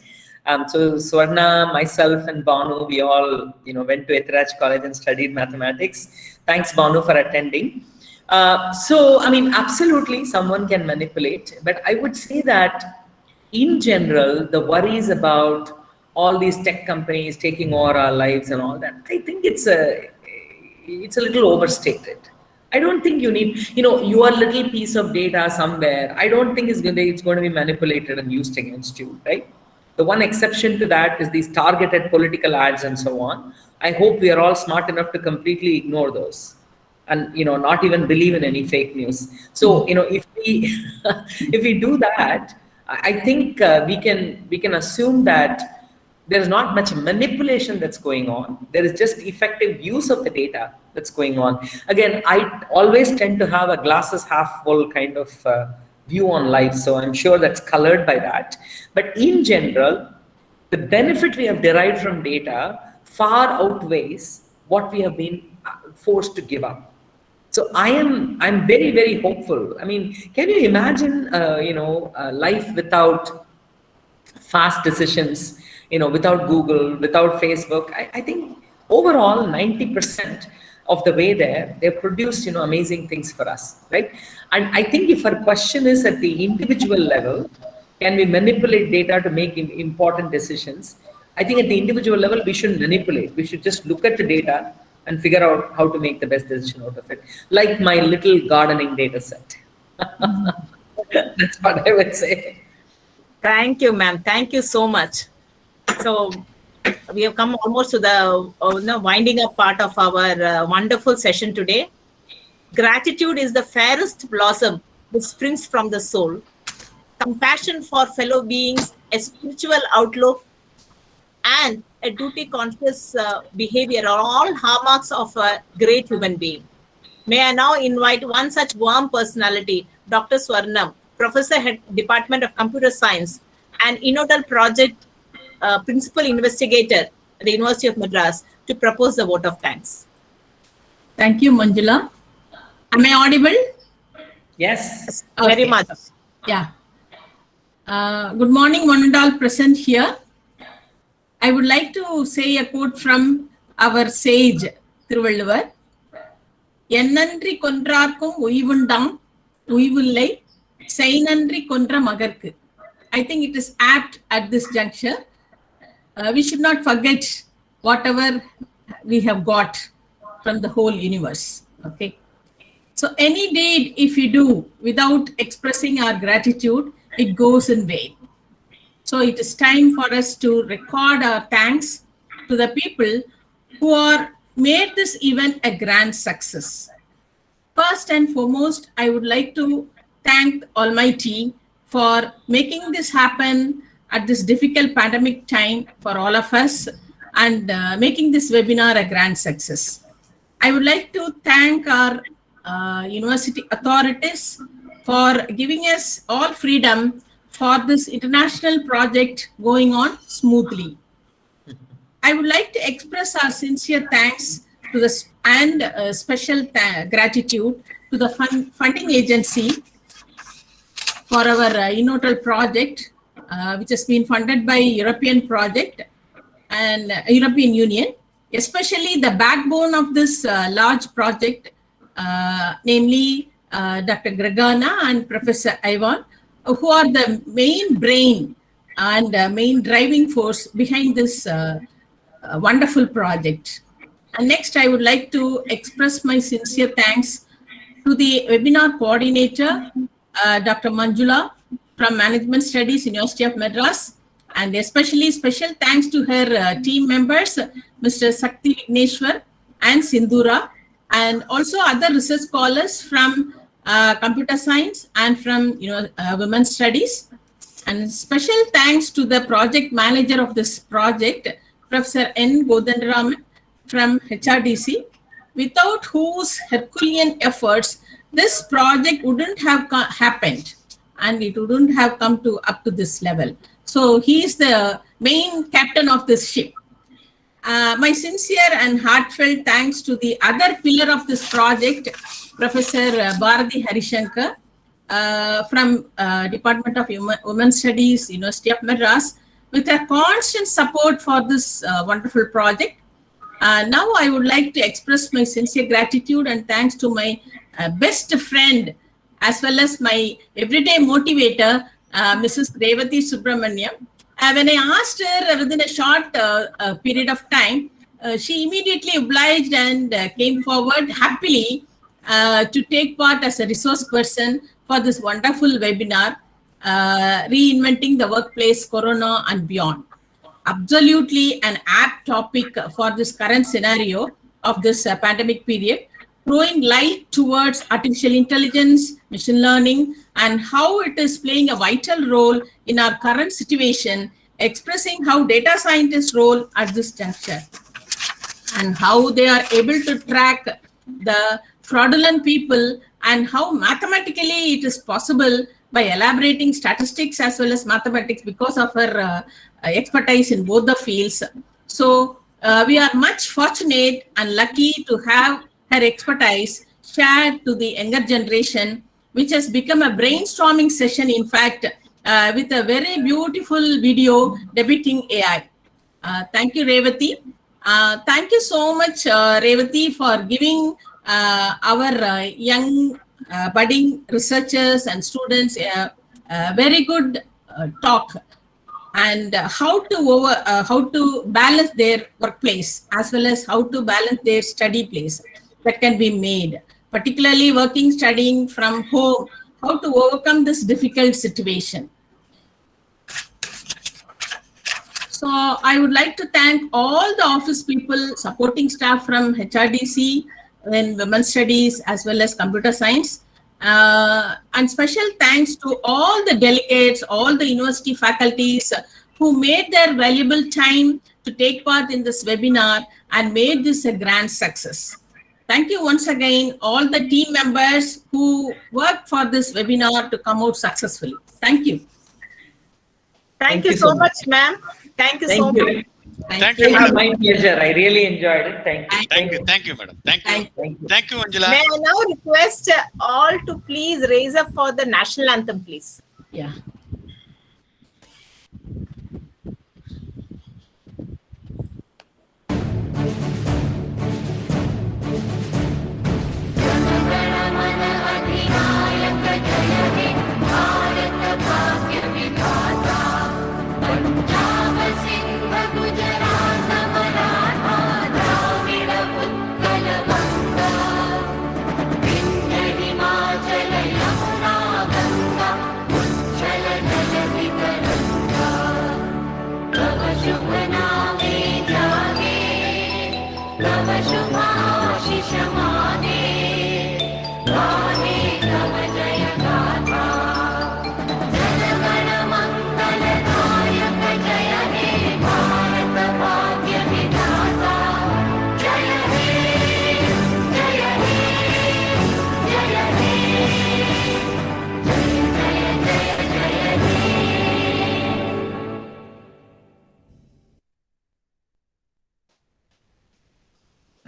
So Swarna, myself, and Banu, we all, went to Ethiraj College and studied mathematics. Thanks, Banu, for attending. Absolutely, someone can manipulate, but I would say that in general, the worries about all these tech companies taking over our lives and all that, I think it's a little overstated. I don't think you need, your little piece of data somewhere. I don't think it's going to be manipulated and used against you, right? The one exception to that is these targeted political ads and so on. I hope we are all smart enough to completely ignore those and not even believe in any fake news. So if we if we do that, I think we can assume that there's not much manipulation that's going on. There is just effective use of the data that's going on. Again, I always tend to have a glasses half full kind of view on life, so I'm sure that's colored by that. But in general, the benefit we have derived from data far outweighs what we have been forced to give up. So I'm very, very hopeful. I mean, can you imagine life without fast decisions, without Google, without Facebook? I think overall 90% of the way there, they've produced amazing things for us, right? And I think if our question is at the individual level, can we manipulate data to make important decisions? I think at the individual level, we shouldn't manipulate. We should just look at the data and figure out how to make the best decision out of it. Like my little gardening data set. That's what I would say. Thank you, ma'am. Thank you so much. So we have come almost to the winding up part of our wonderful session today. Gratitude is the fairest blossom which springs from the soul. Compassion for fellow beings, a spiritual outlook, and a duty-conscious behavior are all hallmarks of a great human being. May I now invite one such warm personality, Dr. Swarnam, Professor Head, Department of Computer Science, and Innodal Project Principal Investigator at the University of Madras, to propose the vote of thanks. Thank you, Manjula. Am I audible? Yes. Very much. Yeah. Good morning, one and all present here. I would like to say a quote from our sage, Thiruvalluvar. Ennandri kondrarkum uivundam uivillai seinandri kondra magarku. I think it is apt at this juncture. We should not forget whatever we have got from the whole universe. Okay. So any deed, if we do without expressing our gratitude, it goes in vain. So it is time for us to record our thanks to the people who are made this event a grand success. First and foremost, I would like to thank Almighty for making this happen at this difficult pandemic time for all of us and making this webinar a grand success. I would like to thank our university authorities for giving us all freedom for this international project going on smoothly. I would like to express our sincere thanks to the special gratitude to the funding agency for our Innodal project, which has been funded by European project and European Union, especially the backbone of this large project, namely Dr. Gregana and Professor Ivan, who are the main brain and main driving force behind this wonderful project. And next, I would like to express my sincere thanks to the webinar coordinator, Dr. Manjula from Management Studies, University of Madras, and especially special thanks to her team members, Mr. Sakti Vigneshwar and Sindhura, and also other research scholars from computer science and from women's studies. And special thanks to the project manager of this project, Professor N. Godandaraman from HRDC, without whose Herculean efforts this project wouldn't have happened and it wouldn't have come up to this level. So he is the main captain of this ship. My sincere and heartfelt thanks to the other pillar of this project, Professor Bharati Harishankar from Department of Women's Studies, University of Madras, with a constant support for this wonderful project. Now I would like to express my sincere gratitude and thanks to my best friend as well as my everyday motivator, Mrs. Revati Subramaniam. When I asked her within a short period of time, she immediately obliged and came forward happily to take part as a resource person for this wonderful webinar. reinventing the workplace, Corona and beyond. Absolutely an apt topic for this current scenario of this pandemic period, throwing light towards artificial intelligence, machine learning, and how it is playing a vital role in our current situation, expressing how data scientists' role at this juncture and how they are able to track the fraudulent people and how mathematically it is possible by elaborating statistics as well as mathematics because of her expertise in both the fields. So we are much fortunate and lucky to have her expertise shared to the younger generation, which has become a brainstorming session, in fact, with a very beautiful video depicting AI. Thank you, Revati. Thank you so much, Revati, for giving our young budding researchers and students a very good talk and how to balance their workplace as well as how to balance their study place that can be made, particularly working, studying from home, how to overcome this difficult situation. So I would like to thank all the office people, supporting staff from HRDC and Women's Studies as well as Computer Science. And special thanks to all the delegates, all the university faculties who made their valuable time to take part in this webinar and made this a grand success. Thank you once again, all the team members who worked for this webinar to come out successfully. Thank you. Thank you so much, ma'am. Thank you so much. Thank you, madam. My pleasure. I really enjoyed it. Thank you. Thank you, madam. Thank you. Thank you, Angela. May I now request all to please raise up for the national anthem, please. Yeah.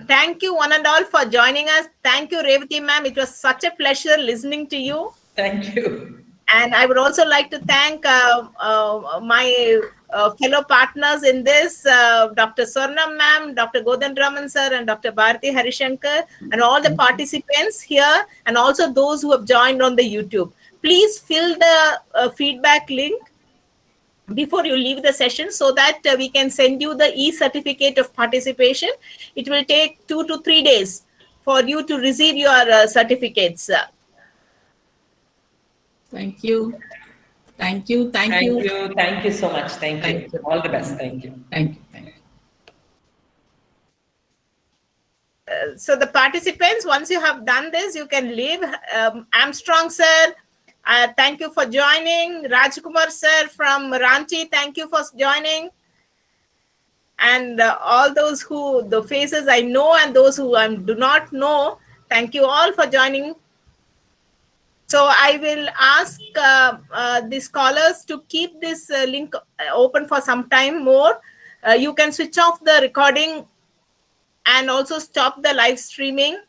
Thank you one and all for joining us. Thank you, Revati ma'am. It was such a pleasure listening to you. Thank you. And I would also like to thank my fellow partners in this, Dr. Swarnam ma'am, Dr. Godandraman sir, and Dr. Bharati Harishankar, and all the participants here, and also those who have joined on the YouTube. Please fill the feedback link before you leave the session so that we can send you the e-certificate of participation. It will take 2 to 3 days for you to receive your certificates. Thank you. Thank you. Thank you. Thank you so much. Thank you. All the best. Thank you. Thank you. Thank you. So the participants, once you have done this, you can leave. Armstrong sir, thank you for joining. Rajkumar sir from Ranchi, thank you for joining. And all those who, the faces I know and those who I do not know, thank you all for joining. So I will ask the scholars to keep this link open for some time more. You can switch off the recording and also stop the live streaming.